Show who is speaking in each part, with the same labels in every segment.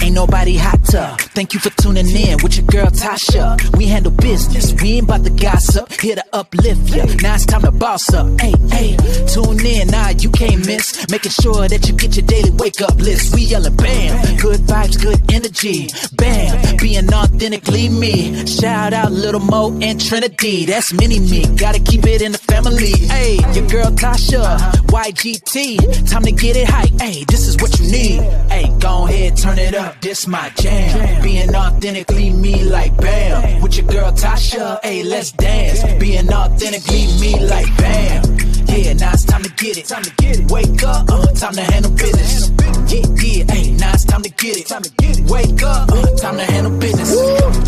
Speaker 1: Ain't nobody hotter. Thank you for tuning in with your girl Tasha. We handle business, we ain't about to gossip. Here to uplift ya, now it's time to boss up. Tune in, nah, you can't miss. Making sure that you get your daily wake up list. We yelling bam, good vibes, good energy. Bam, being authentically me. Shout out Little Mo and Trinity, that's mini me. Gotta keep it in the family. Hey, your girl Tasha, YGT, time to get it hype. Hey, this is what you need. Hey, go ahead, turn it up, this my jam. Being authentically me like bam. With your girl Tasha, hey, let's dance. Being authentically me like bam. Yeah, now it's time to get it. Time to get it. Wake up, time to handle business. Yeah, hey, now it's time to get it. Time to get it. Wake up, time to handle business.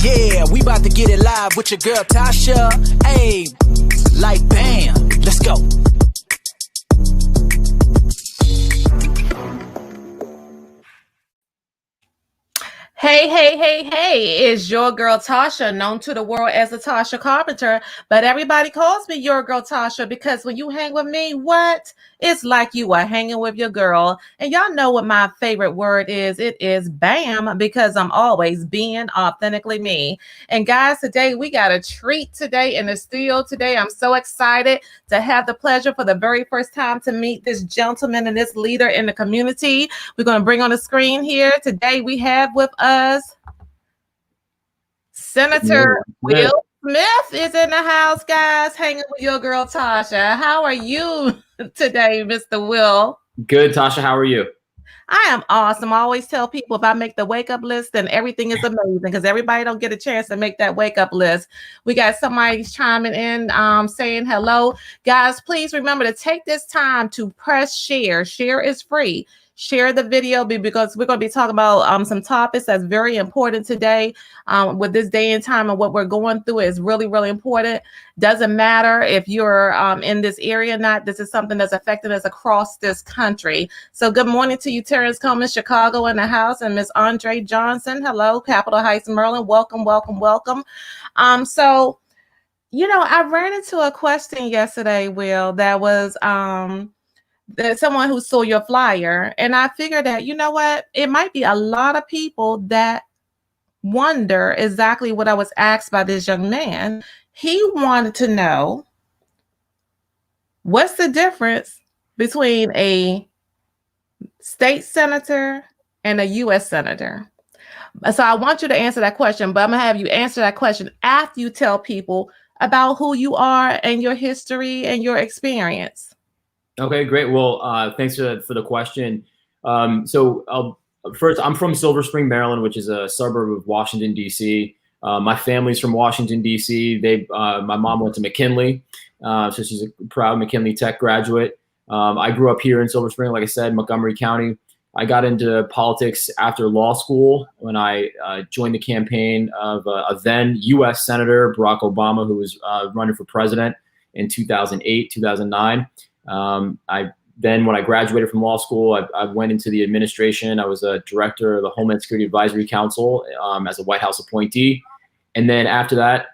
Speaker 1: Yeah, we about to get it live with your girl Tasha. Hey, like bam. Let's go.
Speaker 2: Hey, it's your girl Tasha, known to the world as the Tasha Carpenter, but everybody calls me your girl Tasha because when you hang with me, what? It's like you are hanging with your girl. And y'all know what my favorite word is. It is BAM, because I'm always being authentically me. And guys, today we got a treat today in the studio today. I'm so excited to have the pleasure for the very first time to meet this gentleman and this leader in the community. We're going to bring on the screen here. Today we have with us Senator Will Smith is in the house, guys, hanging with your girl Tasha. How are you today, Mr. Will?
Speaker 3: Good, Tasha. How are you?
Speaker 2: I am awesome. I always tell people if I make the wake up list, then everything is amazing because everybody don't get a chance to make that wake up list. We got somebody chiming in, saying hello. Guys, please remember to take this time to press share. Share is free. Share the video because we're going to be talking about some topics that's very important today with this day and time, and what we're going through is really, really important. Doesn't matter if you're in this area or not. This is something that's affecting us across this country. So good morning to you, Terrence Coleman, Chicago in the house, and Miss Andre Johnson. Hello, Capitol Heights, Maryland. Welcome. So, I ran into a question yesterday, Will, that was there's someone who saw your flyer, and I figured that, you know what, it might be a lot of people that wonder exactly what I was asked by this young man. He wanted to know what's the difference between a state senator and a U.S. senator. So I want you to answer that question, but I'm gonna have you answer that question after you tell people about who you are and your history and your experience.
Speaker 3: Okay, great. Well, thanks for the question. First, I'm from Silver Spring, Maryland, which is a suburb of Washington, D.C. My family's from Washington, D.C. My mom went to McKinley, so she's a proud McKinley Tech graduate. I grew up here in Silver Spring, like I said, Montgomery County. I got into politics after law school when I joined the campaign of a then U.S. Senator, Barack Obama, who was running for president in 2008, 2009. Then when I graduated from law school, I went into the administration. I was a director of the Homeland Security Advisory Council as a White House appointee. And then after that,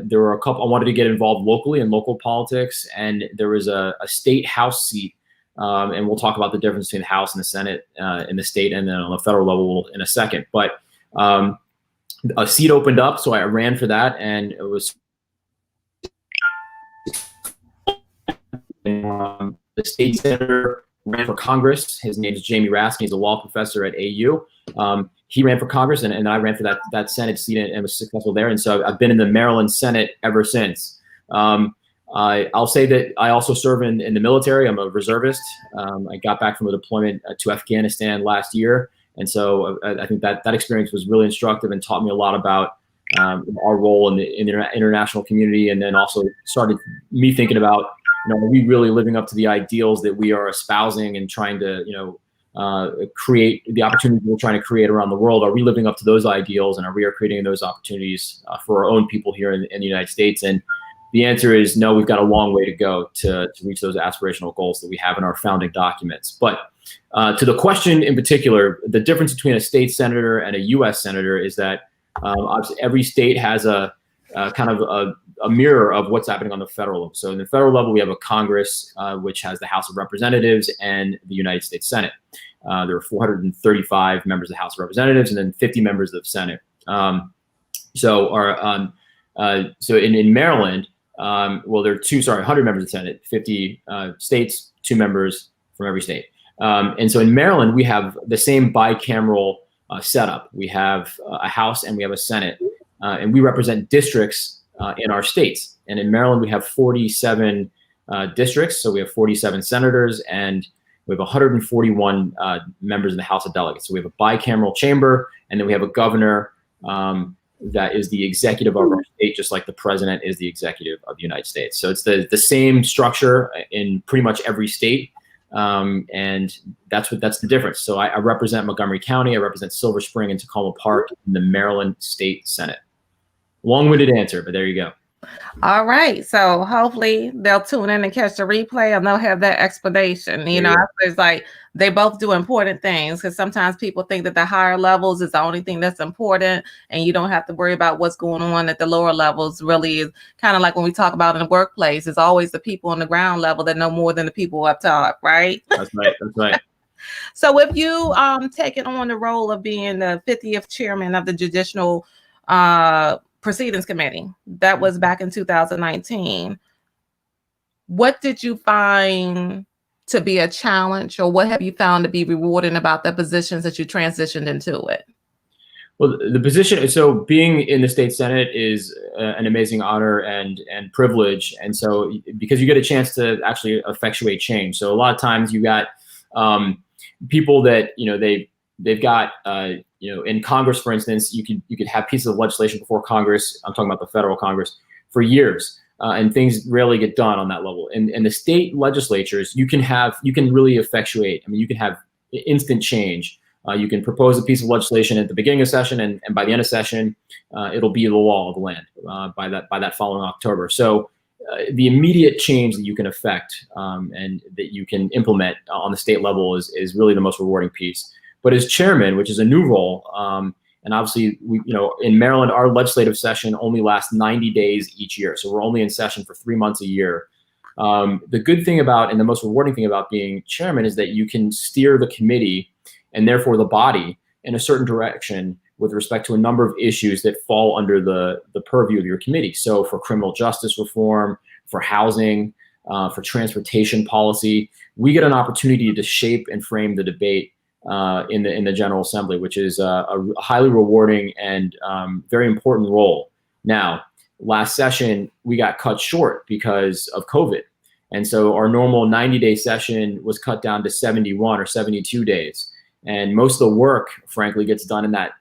Speaker 3: there were I wanted to get involved locally in local politics. And there was a state House seat. And we'll talk about the difference between the House and the Senate in the state and then on the federal level in a second. But a seat opened up, so I ran for that. And it was the state senator ran for Congress. His name is Jamie Raskin. He's a law professor at AU. He ran for Congress, and I ran for that Senate seat and was successful there. And so I've been in the Maryland Senate ever since. I'll say that I also serve in the military. I'm a reservist. I got back from a deployment to Afghanistan last year. And so I think that experience was really instructive and taught me a lot about our role in the international community, and then also started me thinking about, are we really living up to the ideals that we are espousing and trying to, create the opportunities we're trying to create around the world? Are we living up to those ideals, and are we creating those opportunities for our own people here in the United States? And the answer is no. We've got a long way to go to reach those aspirational goals that we have in our founding documents. But to the question in particular, the difference between a state senator and a U.S. senator is that obviously every state has a kind of a mirror of what's happening on the federal level. So in the federal level, we have a Congress, which has the House of Representatives and the United States Senate. There are 435 members of the House of Representatives and then 50 members of the Senate. So in Maryland, well, there are 100 members of the Senate, 50 states, 2 members from every state. And so in Maryland, we have the same bicameral setup. We have a House and we have a Senate, and we represent districts in our states. And in Maryland, we have 47 districts. So we have 47 senators and we have 141 members in the House of Delegates. So we have a bicameral chamber, and then we have a governor that is the executive of our state, just like the president is the executive of the United States. So it's the same structure in pretty much every state. And that's the difference. So I represent Montgomery County, I represent Silver Spring and Tacoma Park in the Maryland State Senate. Long-winded answer, but there you go.
Speaker 2: All right. So hopefully they'll tune in and catch the replay and they'll have that explanation. You know, it's like they both do important things, because sometimes people think that the higher levels is the only thing that's important and you don't have to worry about what's going on at the lower levels. Really is kind of like when we talk about in the workplace, it's always the people on the ground level that know more than the people up top, right?
Speaker 3: That's right. That's right.
Speaker 2: So if you taken on the role of being the 50th chairman of the Judicial Proceedings Committee, that was back in 2019, what did you find to be a challenge, or what have you found to be rewarding about the positions that you transitioned into it?
Speaker 3: Well, the position, so being in the state Senate is an amazing honor and privilege. And so because you get a chance to actually effectuate change. So a lot of times you got people that, you know, they've got, you know, in Congress, for instance, you could have pieces of legislation before Congress. I'm talking about the federal Congress for years, and things rarely get done on that level. And the state legislatures, you can really effectuate. I mean, you can have instant change. You can propose a piece of legislation at the beginning of session, and by the end of session, it'll be the law of the land by that following October. So the immediate change that you can affect and that you can implement on the state level is really the most rewarding piece. But as chairman, which is a new role, and obviously, in Maryland, our legislative session only lasts 90 days each year. So we're only in session for 3 months a year. The good thing about, and the most rewarding thing about being chairman, is that you can steer the committee and therefore the body in a certain direction with respect to a number of issues that fall under the purview of your committee. So for criminal justice reform, for housing, for transportation policy, we get an opportunity to shape and frame the debate in the General Assembly, which is a highly rewarding and very important role. Now, last session, we got cut short because of COVID. And so our normal 90-day session was cut down to 71 or 72 days. And most of the work, frankly, gets done in that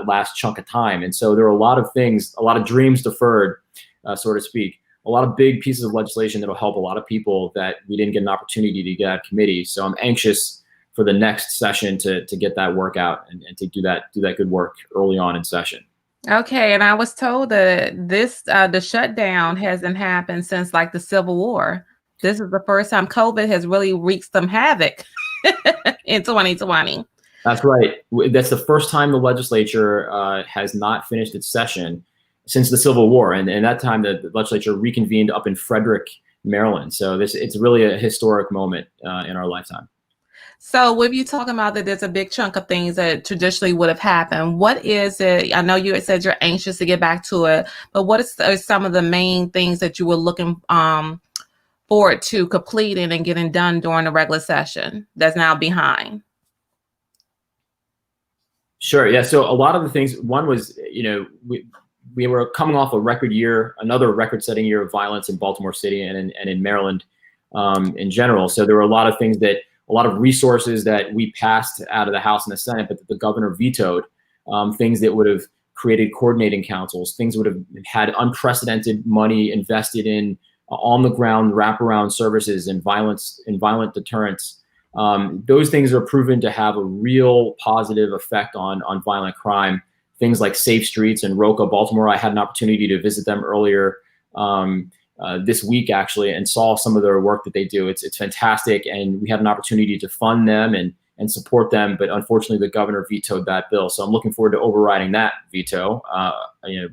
Speaker 3: last chunk of time. And so there are a lot of things, a lot of dreams deferred, so to speak, a lot of big pieces of legislation that'll help a lot of people that we didn't get an opportunity to get out of committee. So I'm anxious for the next session to get that work out and to do that good work early on in session.
Speaker 2: Okay, and I was told that the shutdown hasn't happened since like the Civil War. This is the first time COVID has really wreaked some havoc in 2020.
Speaker 3: That's right. That's the first time the legislature has not finished its session since the Civil War, and that time the legislature reconvened up in Frederick, Maryland. So it's really a historic moment in our lifetime.
Speaker 2: So with you talking about that there's a big chunk of things that traditionally would have happened, what is it? I know you had said you're anxious to get back to it, but what are some of the main things that you were looking forward to completing and getting done during the regular session that's now behind?
Speaker 3: Sure. Yeah. So a lot of the things, one was, we were coming off a record year, another record-setting year of violence in Baltimore City and in Maryland in general. So there were a lot of things a lot of resources that we passed out of the House and the Senate, but that the governor vetoed, things that would have created coordinating councils, things would have had unprecedented money invested in on-the-ground wraparound services and violent deterrence. Those things are proven to have a real positive effect on violent crime. Things like Safe Streets and ROCA, Baltimore. I had an opportunity to visit them earlier this week, actually, and saw some of their work that they do. It's fantastic, and we had an opportunity to fund them and support them, but unfortunately the governor vetoed that bill. So I'm looking forward to overriding that veto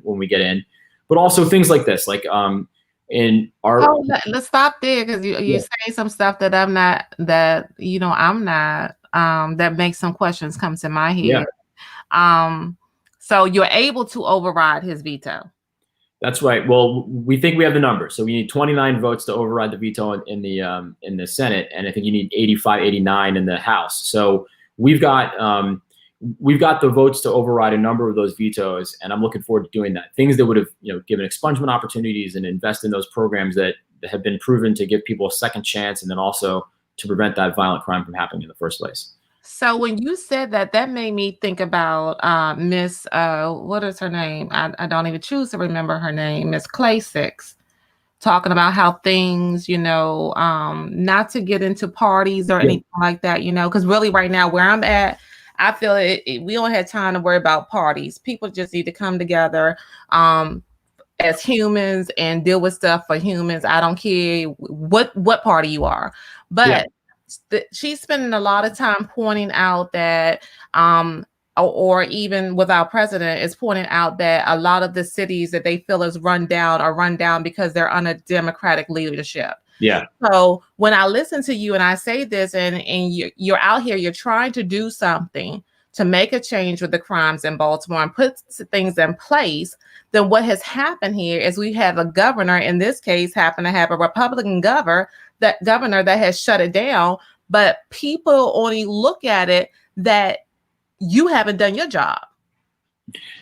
Speaker 3: when we get in. but also things like this, like in our.
Speaker 2: Oh, let's stop there because you say some stuff that I'm not, that makes some questions come to my head. So you're able to override his veto.
Speaker 3: That's right. Well, we think we have the numbers. So we need 29 votes to override the veto in the Senate, and I think you need 85, 89 in the House. So we've got the votes to override a number of those vetoes, and I'm looking forward to doing that. Things that would have given expungement opportunities and invest in those programs that have been proven to give people a second chance, and then also to prevent that violent crime from happening in the first place.
Speaker 2: So when you said that, that made me think about Miss, what is her name? I don't even choose to remember her name. Miss Clay-Six, talking about how things, not to get into parties or anything like that, because really right now where I'm at, I feel we don't have time to worry about parties. People just need to come together as humans and deal with stuff for humans. I don't care what party you are, but she's spending a lot of time pointing out that, or even with our president is pointing out that a lot of the cities that they feel is run down because they're under democratic leadership.
Speaker 3: Yeah.
Speaker 2: So when I listen to you and I say this, and you're out here, you're trying to do something to make a change with the crimes in Baltimore and put things in place, then what has happened here is we have a governor, in this case, happen to have a Republican governor that has shut it down, but people only look at it that you haven't done your job.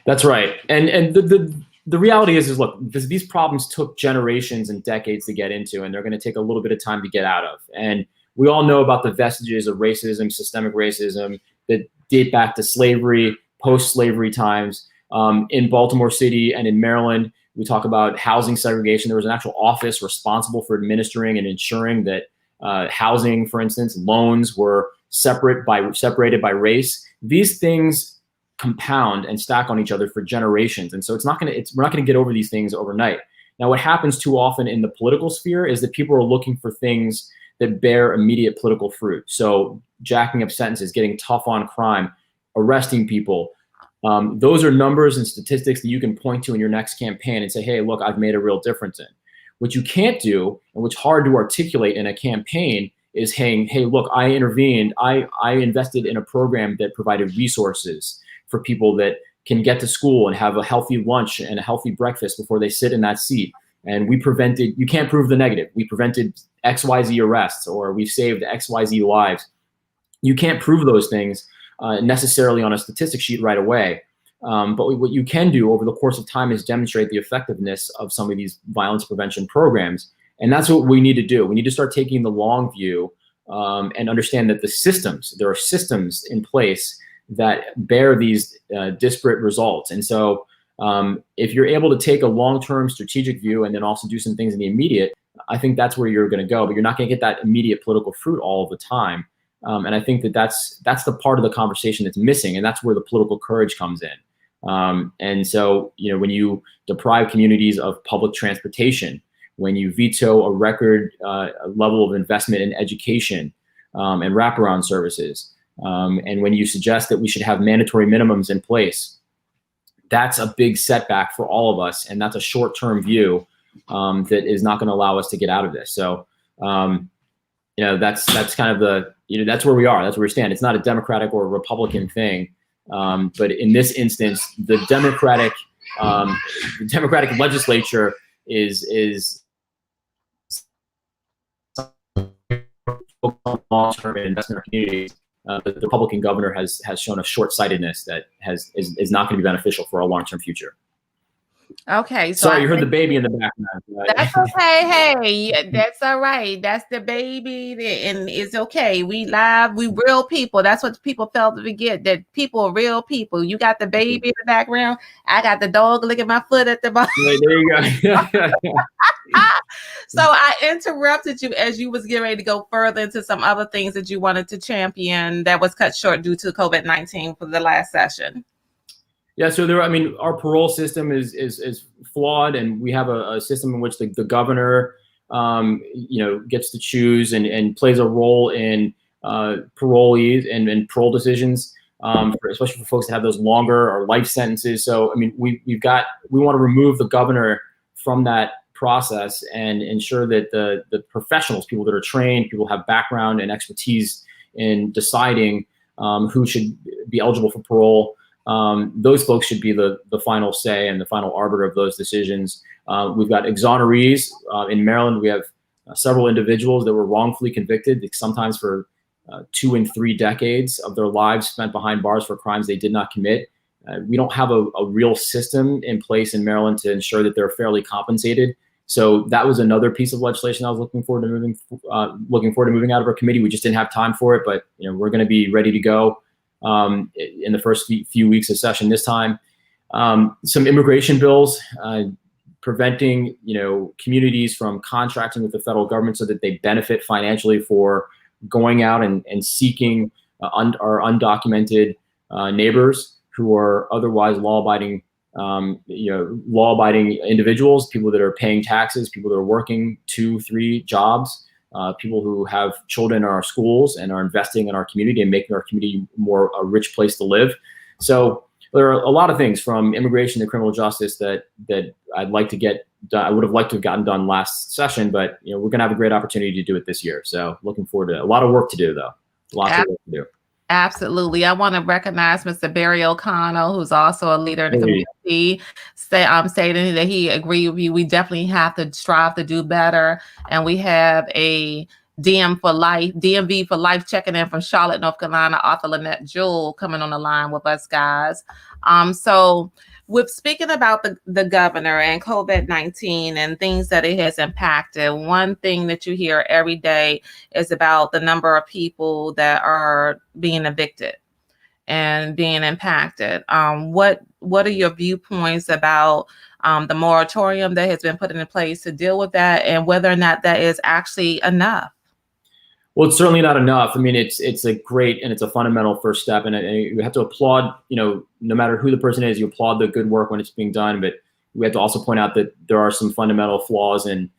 Speaker 3: That's right. And the reality is look, these problems took generations and decades to get into, and they're going to take a little bit of time to get out of. And we all know about the vestiges of racism, systemic racism that date back to slavery, post-slavery times. In Baltimore City and in Maryland, we talk about housing segregation. There was an actual office responsible for administering and ensuring that housing, for instance, loans were separated by race. These things compound and stack on each other for generations, and so we're not going to get over these things overnight. Now, what happens too often in the political sphere is that people are looking for things that bear immediate political fruit. So, jacking up sentences, getting tough on crime, arresting people. Those are numbers and statistics that you can point to in your next campaign and say, hey, look, I've made a real difference in. What you can't do, and what's hard to articulate in a campaign, is saying, hey, look, I intervened. I invested in a program that provided resources for people that can get to school and have a healthy lunch and a healthy breakfast before they sit in that seat. And you can't prove the negative. We prevented XYZ arrests, or we've saved XYZ lives. You can't prove those things necessarily on a statistic sheet right away. But what you can do over the course of time is demonstrate the effectiveness of some of these violence prevention programs. And that's what we need to do. We need to start taking the long view and understand that there are systems in place that bear these disparate results. And so if you're able to take a long-term strategic view and then also do some things in the immediate, I think that's where you're going to go. But you're not going to get that immediate political fruit all of the time. And I think that's the part of the conversation that's missing, and that's where the political courage comes in. And so, when you deprive communities of public transportation, when you veto a record level of investment in education and wraparound services, and when you suggest that we should have mandatory minimums in place, that's a big setback for all of us, and that's a short-term view that is not going to allow us to get out of this. So, that's kind of that's where we are. That's where we stand. It's not a Democratic or a Republican thing, but in this instance, the Democratic legislature is long-term investment in communities. The Republican governor has shown a short-sightedness that is not going to be beneficial for our long-term future.
Speaker 2: Okay. So
Speaker 3: sorry, you heard the baby in the background.
Speaker 2: That's okay. Hey, that's all right. That's the baby, and it's okay. We live. We real people. That's what people fail to forget. That people are real people. You got the baby in the background. I got the dog licking my foot at the bottom.
Speaker 3: There you go.
Speaker 2: So I interrupted you as you was getting ready to go further into some other things that you wanted to champion that was cut short due to COVID-19 for the last session.
Speaker 3: Yeah, so our parole system is flawed, and we have a system in which the governor, gets to choose and plays a role in parolees and parole decisions. especially for folks that have those longer or life sentences. So, I mean, we want to remove the governor from that process and ensure that the professionals, people that are trained, people who have background and expertise in deciding who should be eligible for parole, those folks should be the final say and the final arbiter of those decisions. We've got exonerees. In Maryland, we have several individuals that were wrongfully convicted, sometimes for 2 and 3 decades of their lives spent behind bars for crimes they did not commit. We don't have a real system in place in Maryland to ensure that they're fairly compensated. So that was another piece of legislation I was looking forward to moving out of our committee. We just didn't have time for it, but we're going to be ready to go in the first few weeks of session this time. Some immigration bills, preventing communities from contracting with the federal government so that they benefit financially for going out and seeking our undocumented neighbors who are otherwise law-abiding individuals, people that are paying taxes, people that are working 2-3 jobs, people who have children in our schools and are investing in our community and making our community more a rich place to live. So there are a lot of things from immigration to criminal justice that I'd like to get done. I would have liked to have gotten done last session, but we're going to have a great opportunity to do it this year. So looking forward to a lot of work to do, though. Lots of work to do.
Speaker 2: Absolutely. I want to recognize Mr. Barry O'Connell, who's also a leader in the community, stating that he agreed with you. We definitely have to strive to do better. And we have a DMV for life checking in from Charlotte, North Carolina, author Lynette Jewell coming on the line with us, guys. So with speaking about the governor and COVID-19 and things that it has impacted, one thing that you hear every day is about the number of people that are being evicted and being impacted. What are your viewpoints about the moratorium that has been put into place to deal with that, and whether or not that is actually enough?
Speaker 3: Well, it's certainly not enough. I mean, it's a great and it's a fundamental first step, and you have to applaud. No matter who the person is, you applaud the good work when it's being done. But we have to also point out that there are some fundamental flaws in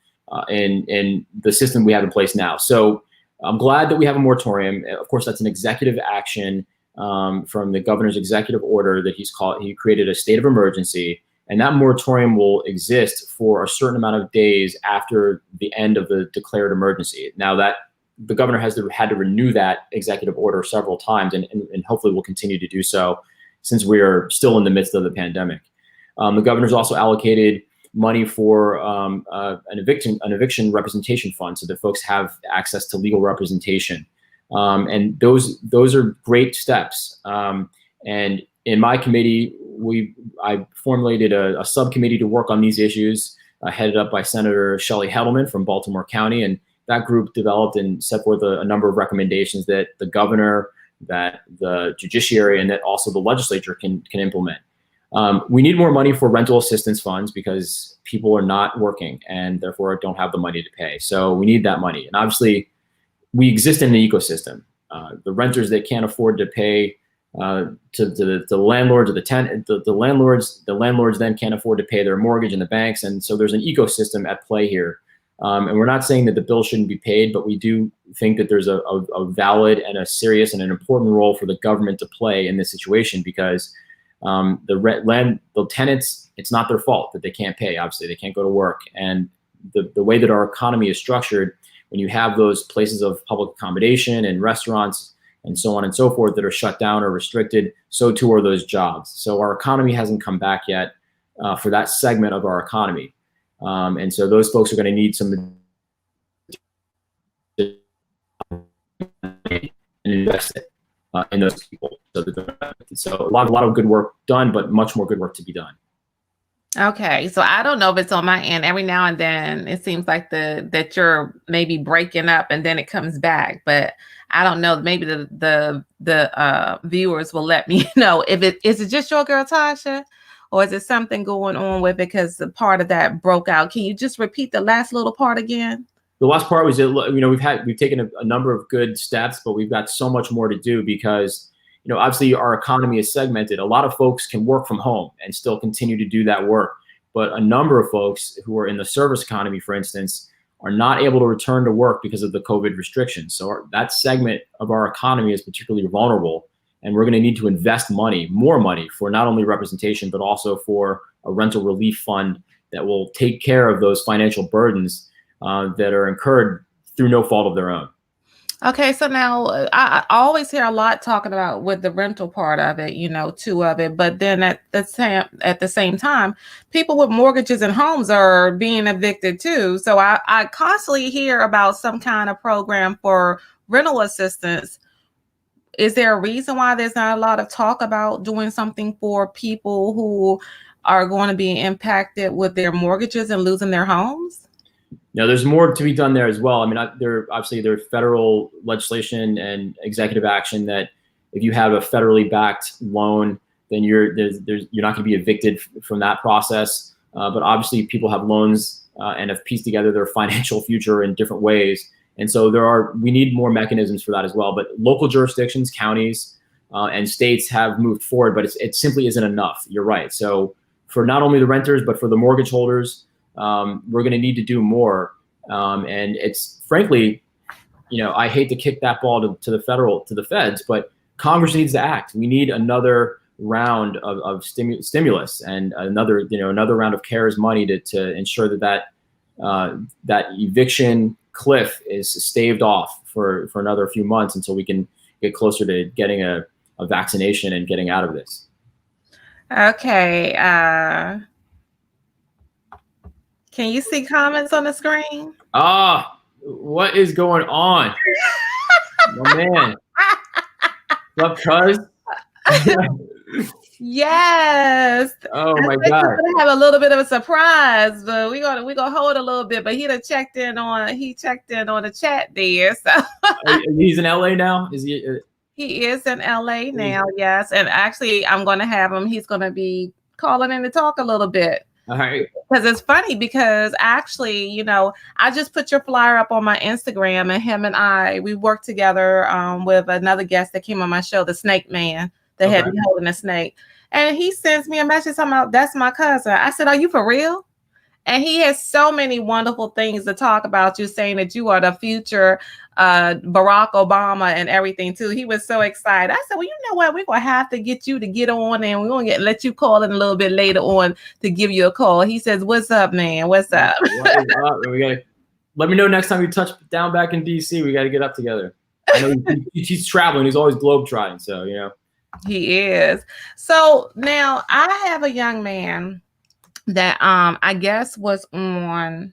Speaker 3: the system we have in place now. So I'm glad that we have a moratorium. Of course, that's an executive action from the governor's executive order that he created a state of emergency, and that moratorium will exist for a certain amount of days after the end of the declared emergency. Now that the governor had to renew that executive order several times, and hopefully will continue to do so since we are still in the midst of the pandemic. The governor's also allocated money for an eviction representation fund so that folks have access to legal representation. And those are great steps. And in my committee, I formulated a subcommittee to work on these issues, headed up by Senator Shelley Heddleman from Baltimore County. And that group developed and set forth a number of recommendations that the governor, that the judiciary, and that also the legislature can implement. We need more money for rental assistance funds because people are not working and therefore don't have the money to pay. So we need that money. And obviously, we exist in an ecosystem. The renters that can't afford to pay to the landlords or the landlords then can't afford to pay their mortgage and the banks. And so there's an ecosystem at play here. And we're not saying that the bill shouldn't be paid, but we do think that there's a valid and a serious and an important role for the government to play in this situation because the tenants, it's not their fault that they can't pay. Obviously, they can't go to work. And the way that our economy is structured, when you have those places of public accommodation and restaurants and so on and so forth that are shut down or restricted, so too are those jobs. So our economy hasn't come back yet for that segment of our economy. And so those folks are going to need some and invest it in those people. So a lot of good work done, but much more good work to be done.
Speaker 2: Okay, so I don't know if it's on my end. Every now and then it seems like that you're maybe breaking up and then it comes back, but I don't know. Maybe the viewers will let me know if is it just your girl Tasha, or is it something going on with it because the part of that broke out? Can you just repeat the last little part again?
Speaker 3: The last part was that we've taken a number of good steps, but we've got so much more to do because obviously our economy is segmented. A lot of folks can work from home and still continue to do that work. But a number of folks who are in the service economy, for instance, are not able to return to work because of the COVID restrictions. So that segment of our economy is particularly vulnerable. And we're going to need to invest more money for not only representation, but also for a rental relief fund that will take care of those financial burdens that are incurred through no fault of their own.
Speaker 2: Okay, so now I always hear a lot talking about with the rental part of it, two of it, but then at the same time, people with mortgages and homes are being evicted too. So I constantly hear about some kind of program for rental assistance. Is there a reason why there's not a lot of talk about doing something for people who are going to be impacted with their mortgages and losing their homes?
Speaker 3: Now, there's more to be done there as well. I mean, there's federal legislation and executive action that if you have a federally backed loan, then you're not going to be evicted from that process. But obviously, people have loans and have pieced together their financial future in different ways, and so we need more mechanisms for that as well. But local jurisdictions, counties, and states have moved forward, but it simply isn't enough. You're right. So for not only the renters, but for the mortgage holders, we're going to need to do more. And it's frankly, I hate to kick that ball to the feds, but Congress needs to act. We need another round of stimulus and another round of CARES money to ensure that eviction cliff is staved off for another few months until we can get closer to getting a vaccination and getting out of this.
Speaker 2: Okay. Can you see comments on the screen?
Speaker 3: What is going on? My man. What's up, cuz?
Speaker 2: Yes.
Speaker 3: Oh my God.
Speaker 2: We're gonna have a little bit of a surprise, but we're gonna hold a little bit. But he checked in on the chat there. So
Speaker 3: he's in LA now? Is he?
Speaker 2: He is in LA now, yes. And actually, I'm gonna have him. He's gonna be calling in to talk a little bit.
Speaker 3: All right.
Speaker 2: Because it's funny because actually, I just put your flyer up on my Instagram, and him and we worked together with another guest that came on my show, the Snake Man, that had me holding a snake. And he sends me a message talking about, that's my cousin. I said, are you for real? And he has so many wonderful things to talk about you, saying that you are the future Barack Obama and everything too. He was so excited. I said, well, you know what? We're going to have to get you to get on, and we're going to let you call in a little bit later on to give you a call. He says, what's up, man? What's up?
Speaker 3: What is up? Let me know next time you touch down back in DC. We got to get up together. I know he's traveling. He's always globetrotting. So,
Speaker 2: He is. So now I have a young man that I guess was on,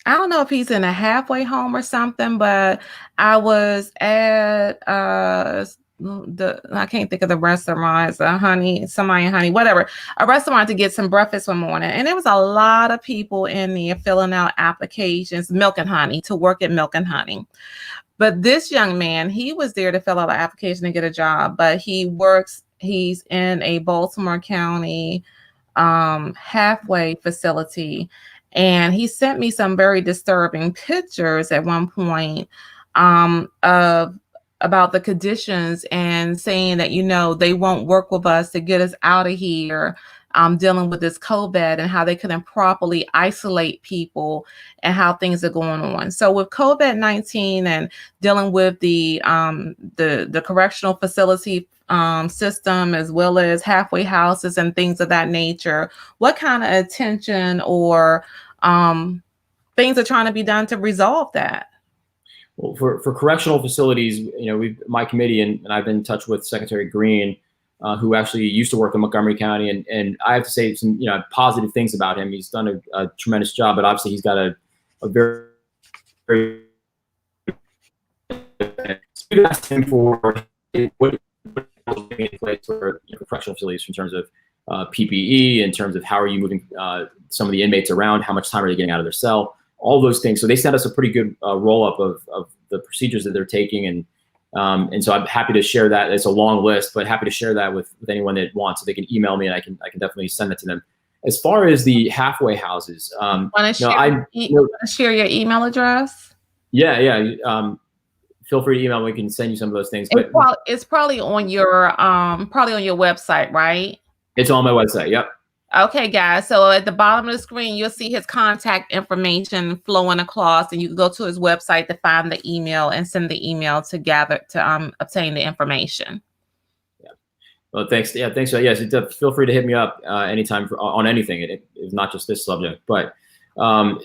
Speaker 2: I don't know if he's in a halfway home or something, but I was at I can't think of the restaurant. It's a restaurant to get some breakfast one morning. And there was a lot of people in there filling out applications, Milk and Honey, to work at Milk and Honey. But this young man, he was there to fill out an application and get a job, but he's in a Baltimore County halfway facility. And he sent me some very disturbing pictures at one point about the conditions, and saying that, they won't work with us to get us out of here, dealing with this Cobait, and how they couldn't properly isolate people and how things are going on. So with COVID-19 and dealing with the correctional facility system, as well as halfway houses and things of that nature, what kind of attention or things are trying to be done to resolve that?
Speaker 3: Well, for correctional facilities, my committee and I've been in touch with Secretary Green, who actually used to work in Montgomery County, and I have to say some positive things about him. He's done a tremendous job, but obviously he's got a very, very we asked him for what in place for correctional facilities in terms of PPE, in terms of how are you moving some of the inmates around, how much time are they getting out of their cell, all those things. So they sent us a pretty good roll-up of the procedures that they're taking, and so I'm happy to share that. It's a long list, but happy to share that with anyone that wants. So they can email me, and I can definitely send it to them. As far as the halfway houses,
Speaker 2: want to share your email address?
Speaker 3: Yeah. Feel free to email me. We can send you some of those things. But
Speaker 2: it's probably on your website, right?
Speaker 3: It's on my website. Yep.
Speaker 2: Okay, guys. So at the bottom of the screen, you'll see his contact information flowing across, and you can go to his website to find the email and send the email to obtain the information.
Speaker 3: Well, thanks. Yeah, thanks. Yes, feel free to hit me up anytime on anything. It's not just this subject, but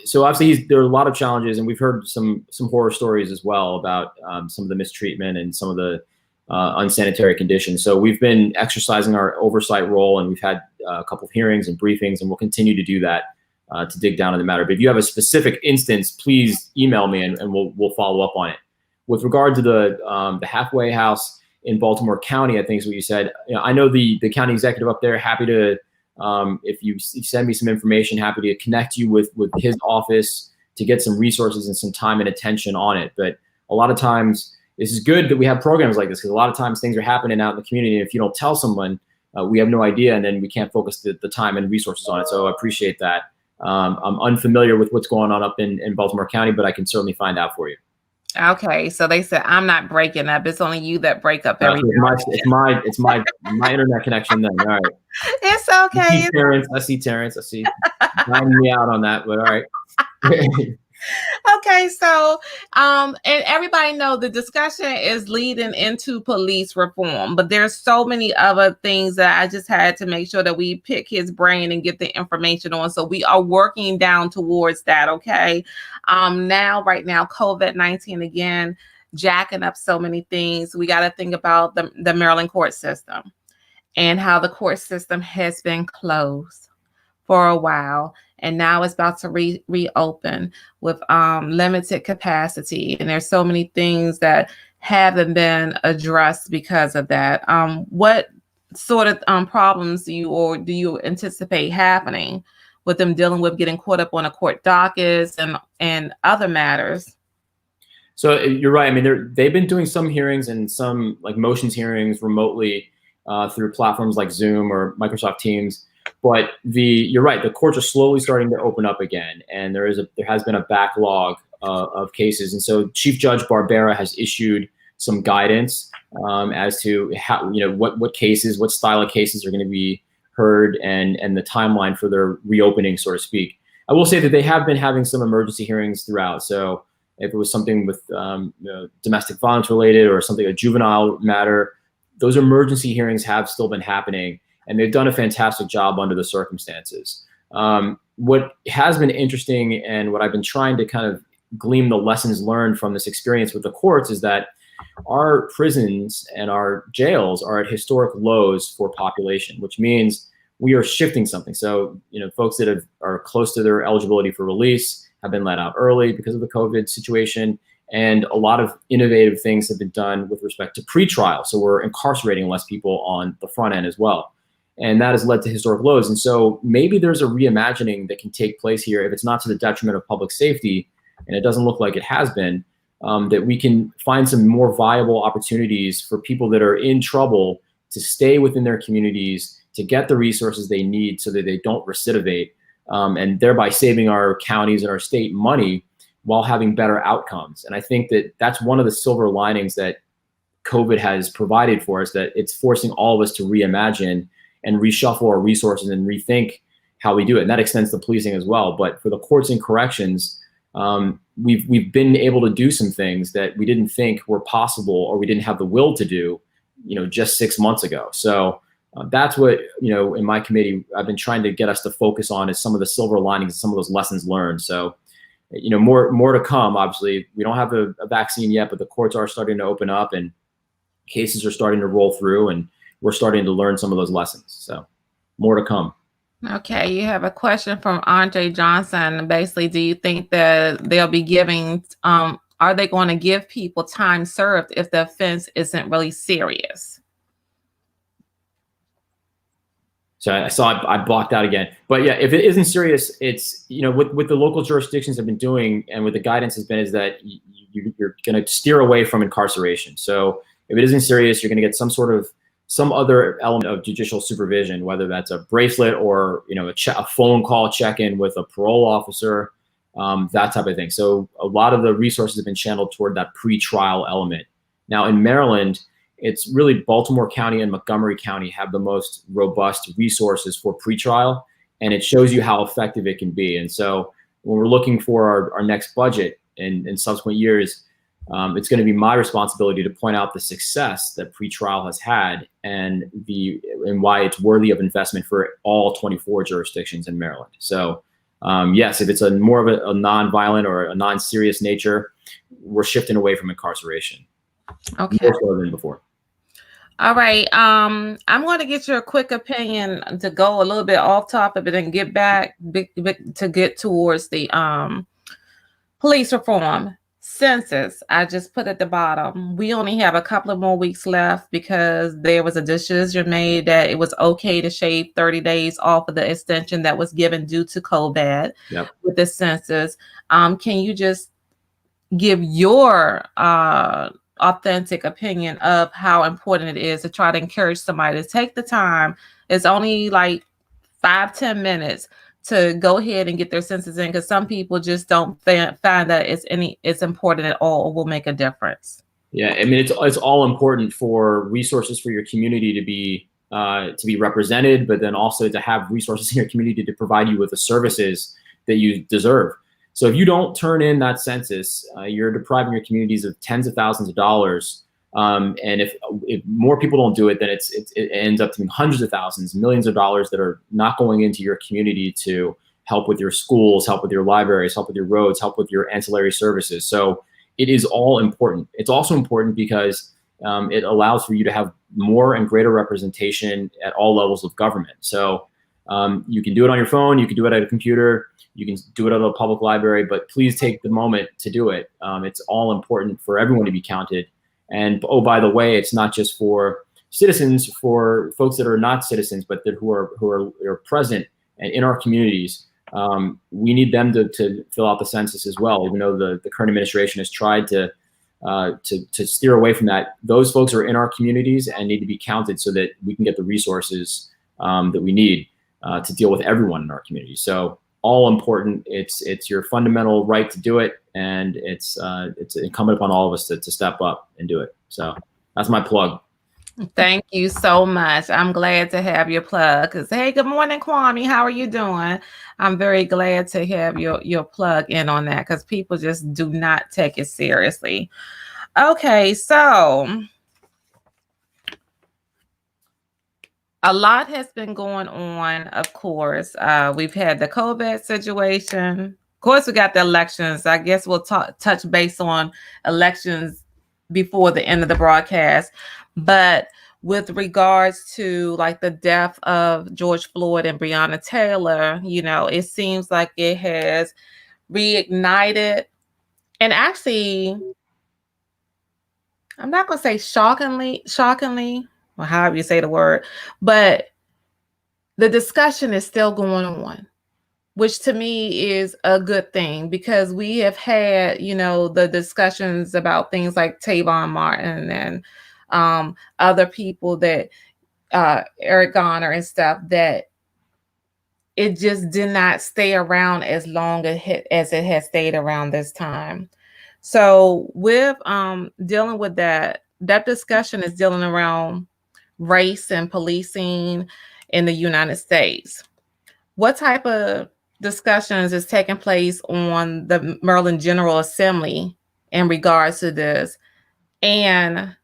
Speaker 3: so obviously there are a lot of challenges, and we've heard some horror stories as well about some of the mistreatment and some of the unsanitary conditions. So we've been exercising our oversight role, and we've had a couple of hearings and briefings, and we'll continue to do that to dig down in the matter. But if you have a specific instance, please email me, and we'll follow up on it. With regard to the halfway house in Baltimore County, I think is what you said. I know the county executive up there, happy to, if you send me some information, happy to connect you with his office to get some resources and some time and attention on it. But a lot of times, this is good that we have programs like this, because a lot of times things are happening out in the community. And if you don't tell someone, we have no idea, and then we can't focus the time and resources on it. So I appreciate that. I'm unfamiliar with what's going on up in Baltimore County, but I can certainly find out for you.
Speaker 2: Okay, so they said I'm not breaking up. It's only you that break up every
Speaker 3: It's my internet connection then. All right.
Speaker 2: It's okay.
Speaker 3: I see Terrence. I see buying me out on that, but all right.
Speaker 2: Okay, so and everybody know the discussion is leading into police reform, but there's so many other things that I just had to make sure that we pick his brain and get the information on. So we are working down towards that. Okay. Right now, COVID-19 again, jacking up so many things. We got to think about the Maryland court system and how the court system has been closed for a while, and now it's about to reopen with limited capacity. And there's so many things that haven't been addressed because of that. What sort of problems do you anticipate happening with them dealing with getting caught up on a court dockets and other matters?
Speaker 3: So you're right. I mean, they've been doing some hearings and some like motions hearings remotely through platforms like Zoom or Microsoft Teams. But you're right. The courts are slowly starting to open up again, and there has been a backlog of cases. And so Chief Judge Barbera has issued some guidance as to how, what cases, what style of cases are going to be heard, and the timeline for their reopening, so to speak. I will say that they have been having some emergency hearings throughout. So if it was something with domestic violence related or something, a juvenile matter, those emergency hearings have still been happening. And they've done a fantastic job under the circumstances. What has been interesting, and what I've been trying to kind of glean the lessons learned from this experience with the courts, is that our prisons and our jails are at historic lows for population, which means we are shifting something. So, folks that are close to their eligibility for release have been let out early because of the COVID situation. And a lot of innovative things have been done with respect to PreTrial. So we're incarcerating less people on the front end as well. And that has led to historic lows. And so maybe there's a reimagining that can take place here, if it's not to the detriment of public safety, and it doesn't look like it has been, that we can find some more viable opportunities for people that are in trouble to stay within their communities, to get the resources they need so that they don't recidivate, and thereby saving our counties and our state money while having better outcomes. And I think that that's one of the silver linings that COVID has provided for us, that it's forcing all of us to reimagine and reshuffle our resources and rethink how we do it. And that extends to policing as well. But for the courts and corrections, we've been able to do some things that we didn't think were possible, or we didn't have the will to do, just 6 months ago. So that's what, in my committee, I've been trying to get us to focus on, is some of the silver linings, some of those lessons learned. So, more to come. Obviously, we don't have a vaccine yet, but the courts are starting to open up and cases are starting to roll through, and we're starting to learn some of those lessons. So more to come.
Speaker 2: Okay, you have a question from Andre Johnson. Basically, do you think that they'll be giving, are they going to give people time served if the offense isn't really serious?
Speaker 3: So I blocked out again. But yeah, if it isn't serious, it's, what the local jurisdictions have been doing, and what the guidance has been, is that you're going to steer away from incarceration. So if it isn't serious, you're going to get some other element of judicial supervision, whether that's a bracelet or a phone call check-in with a parole officer, that type of thing. So a lot of the resources have been channeled toward that pre-trial element. Now in Maryland, it's really Baltimore County and Montgomery County have the most robust resources for pre-trial, and it shows you how effective it can be. And so when we're looking for our next budget in subsequent years, it's going to be my responsibility to point out the success that PreTrial has had and why it's worthy of investment for all 24 jurisdictions in Maryland. So yes, if it's more of a non-violent or a non-serious nature, we're shifting away from incarceration.
Speaker 2: Okay.
Speaker 3: More so than before.
Speaker 2: All right. I'm going to get your quick opinion to go a little bit off topic, but then get back to get towards the police reform. Census, I just put at the bottom. We only have a couple of more weeks left because there was a decision made that it was okay to shave 30 days off of the extension that was given due to Cobait with the census. Can you just give your authentic opinion of how important it is to try to encourage somebody to take the time? It's only like 5-10 minutes to go ahead and get their census in, because some people just don't find that it's important at all or will make a difference.
Speaker 3: Yeah, I mean, it's all important for resources for your community to be represented, but then also to have resources in your community to provide you with the services that you deserve. So if you don't turn in that census, you're depriving your communities of tens of thousands of dollars. And if more people don't do it, then it ends up being hundreds of thousands, millions of dollars that are not going into your community to help with your schools, help with your libraries, help with your roads, help with your ancillary services. So it is all important. It's also important because it allows for you to have more and greater representation at all levels of government. So you can do it on your phone, you can do it at a computer, you can do it at a public library, but please take the moment to do it. It's all important for everyone to be counted. And oh, by the way, it's not just for citizens, for folks that are not citizens, but who are present and in our communities. We need them to fill out the census as well. Even though the current administration has tried to steer away from that, those folks are in our communities and need to be counted so that we can get the resources that we need to deal with everyone in our community. So all important. It's your fundamental right to do it, and it's incumbent upon all of us to step up and do it. So that's my plug.
Speaker 2: Thank you so much. I'm glad to have your plug. Cause hey, good morning, Kwame. How are you doing? I'm very glad to have your plug in on that, because people just do not take it seriously. Okay, so a lot has been going on, of course. We've had the Cobait situation. Of course, we got the elections. I guess we'll touch base on elections before the end of the broadcast. But with regards to like the death of George Floyd and Breonna Taylor, it seems like it has reignited. And actually, I'm not going to say shockingly, or however you say the word, but the discussion is still going on, which to me is a good thing, because we have had, the discussions about things like Trayvon Martin and other people that Eric Garner and stuff, that it just did not stay around as long as it has stayed around this time. So with dealing with that discussion is dealing around race and policing in the United States. What type of discussions is taking place on the Maryland General Assembly in regards to this? And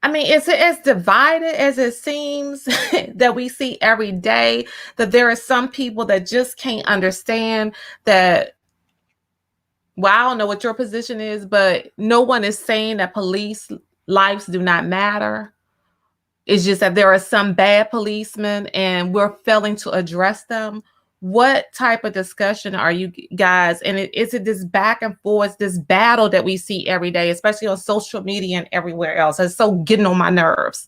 Speaker 2: I mean, is it as divided as it seems that we see every day, that there are some people that just can't understand that? Well, I don't know what your position is, but no one is saying that police lives do not matter. It's just that there are some bad policemen and we're failing to address them. What type of discussion are you guys? And is it this back and forth, this battle that we see every day, especially on social media and everywhere else? It's so getting on my nerves.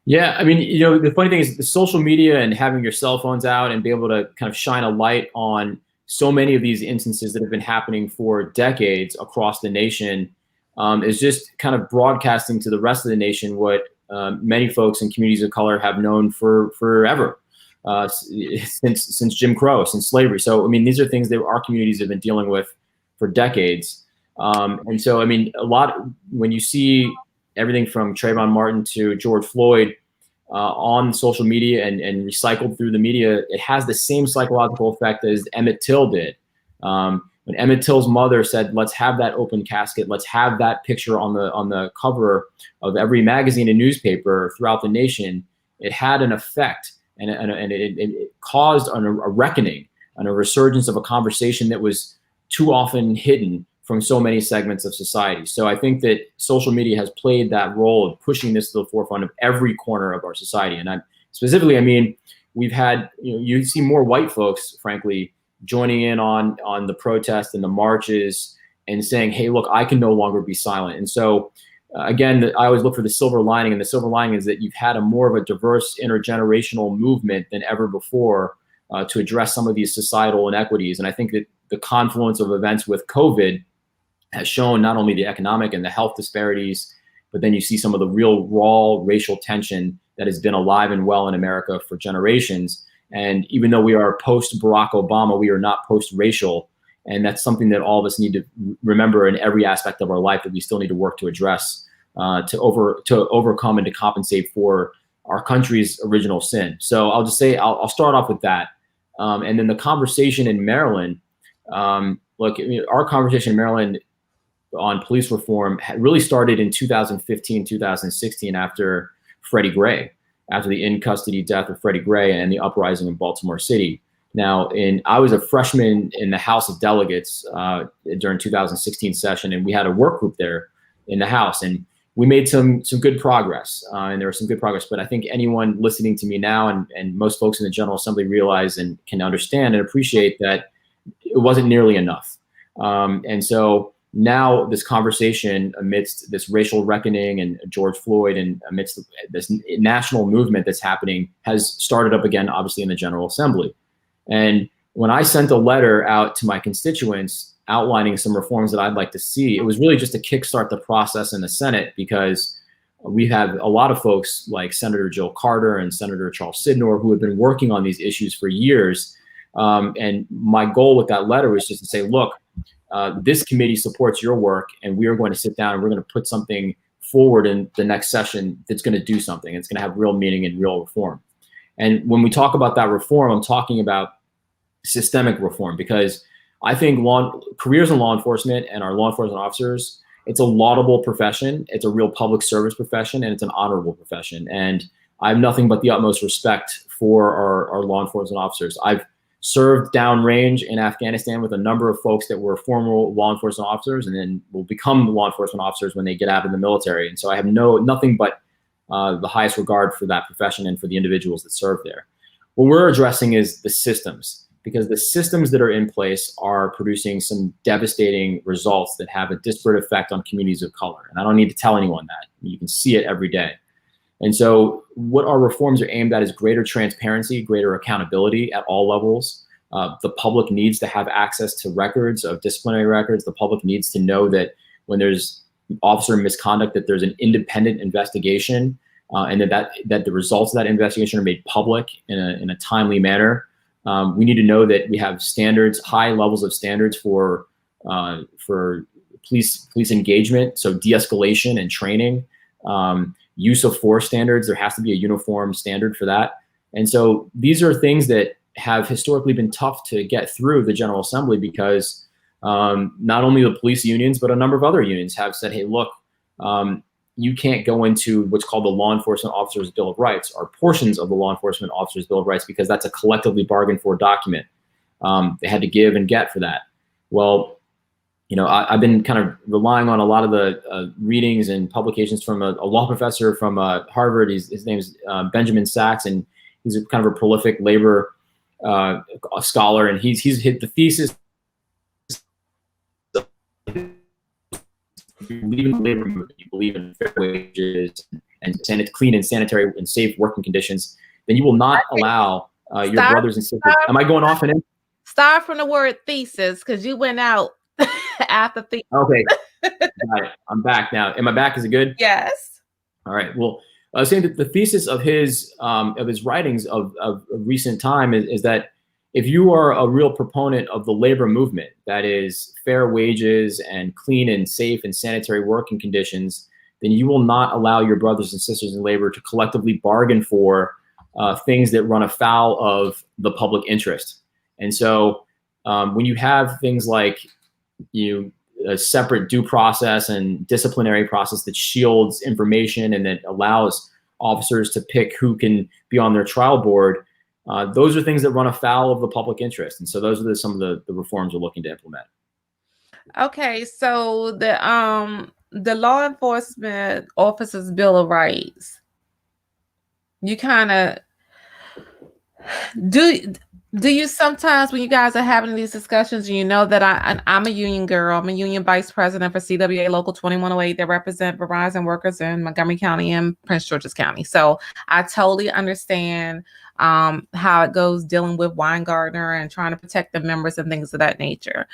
Speaker 3: Yeah, I mean, the funny thing is the social media and having your cell phones out and be able to kind of shine a light on so many of these instances that have been happening for decades across the nation is just kind of broadcasting to the rest of the nation what many folks in communities of color have known forever, since Jim Crow, since slavery. So, I mean, these are things that our communities have been dealing with for decades. And so, I mean, when you see everything from Trayvon Martin to George Floyd on social media and recycled through the media, it has the same psychological effect as Emmett Till did. When Emmett Till's mother said, let's have that open casket, let's have that picture on the cover of every magazine and newspaper throughout the nation, it had an effect, and it caused a reckoning and a resurgence of a conversation that was too often hidden from so many segments of society. So I think that social media has played that role of pushing this to the forefront of every corner of our society. And I mean, we've had, you see more white folks, frankly, joining in on the protests and the marches and saying, hey, look, I can no longer be silent. And so again, I always look for the silver lining, and the silver lining is that you've had a more of a diverse intergenerational movement than ever before to address some of these societal inequities. And I think that the confluence of events with COVID has shown not only the economic and the health disparities, but then you see some of the real raw racial tension that has been alive and well in America for generations. And even though we are post Barack Obama, we are not post-racial. And that's something that all of us need to remember in every aspect of our life, that we still need to work to address, to overcome and to compensate for our country's original sin. So I'll just say, I'll start off with that. And then the conversation in Maryland, look, our conversation in Maryland on police reform really started in 2015, 2016 after Freddie Gray, after the in-custody death of Freddie Gray and the uprising in Baltimore City. Now, I was a freshman in the House of Delegates during 2016 session, and we had a work group there in the House, and we made some good progress, and there was some good progress. But I think anyone listening to me now and most folks in the General Assembly realize and can understand and appreciate that it wasn't nearly enough. And so now this conversation amidst this racial reckoning and George Floyd and amidst this national movement that's happening has started up again, obviously, in the General Assembly. And when I sent a letter out to my constituents outlining some reforms that I'd like to see, it was really just to kickstart the process in the Senate, because we have a lot of folks like Senator Jill Carter and Senator Charles Sidnor who have been working on these issues for years. And my goal with that letter was just to say, look, this committee supports your work, and we are going to sit down and we're going to put something forward in the next session that's going to do something. It's going to have real meaning and real reform. And when we talk about that reform, I'm talking about systemic reform, because I think careers in law enforcement and our law enforcement officers, it's a laudable profession. It's a real public service profession, and it's an honorable profession. And I have nothing but the utmost respect for our law enforcement officers. I've served downrange in Afghanistan with a number of folks that were former law enforcement officers and then will become law enforcement officers when they get out of the military. And so I have nothing but the highest regard for that profession and for the individuals that serve there. What we're addressing is the systems, because the systems that are in place are producing some devastating results that have a disparate effect on communities of color. And I don't need to tell anyone that. You can see it every day. And so what our reforms are aimed at is greater transparency, greater accountability at all levels. The public needs to have access to records of disciplinary records. The public needs to know that when there's officer misconduct, that there's an independent investigation, and that the results of that investigation are made public in a timely manner. We need to know that we have standards, high levels of standards for police engagement, so de-escalation and training. Use of force standards, there has to be a uniform standard for that. And so these are things that have historically been tough to get through the General Assembly, because not only the police unions, but a number of other unions have said, hey, look, you can't go into what's called the Law Enforcement Officers Bill of Rights, or portions of the Law Enforcement Officers Bill of Rights, because that's a collectively bargained for document. They had to give and get for that. Well, I've been kind of relying on a lot of the readings and publications from a law professor from Harvard. His name is Benjamin Sachs, and he's a kind of a prolific labor scholar. And he's hit the thesis. If you believe in the labor movement, you believe in fair wages and clean and sanitary and safe working conditions, then you will not allow your brothers and sisters. Am I going off in it?
Speaker 2: Start from the word thesis, because you went out. After the
Speaker 3: okay, got it. I'm back now. Am I back? Is it good?
Speaker 2: Yes.
Speaker 3: All right. Well, I was saying that the thesis of his writings of recent time is that if you are a real proponent of the labor movement, that is fair wages and clean and safe and sanitary working conditions, then you will not allow your brothers and sisters in labor to collectively bargain for things that run afoul of the public interest. And so When you have things like a separate due process and disciplinary process that shields information and that allows officers to pick who can be on their trial board, those are things that run afoul of the public interest. And so those are some of the reforms we're looking to implement.
Speaker 2: Okay, so the Law Enforcement Officers Bill of Rights, you kind of do you sometimes, when you guys are having these discussions, you know that I'm a union girl. I'm a union vice president for CWA Local 2108 that represent Verizon workers in Montgomery County and Prince George's County. So I totally understand how it goes dealing with Weingartner and trying to protect the members and things of that nature.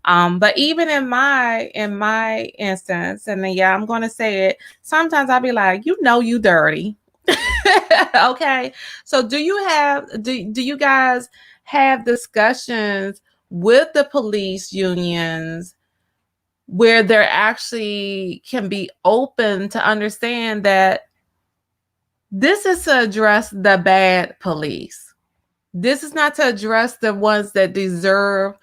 Speaker 2: But even in my instance, and then, yeah, I'm going to say it, sometimes I'll be like, you dirty. Okay. So do you guys have discussions with the police unions where there actually can be open to understand that this is to address the bad police? This is not to address the ones that deserve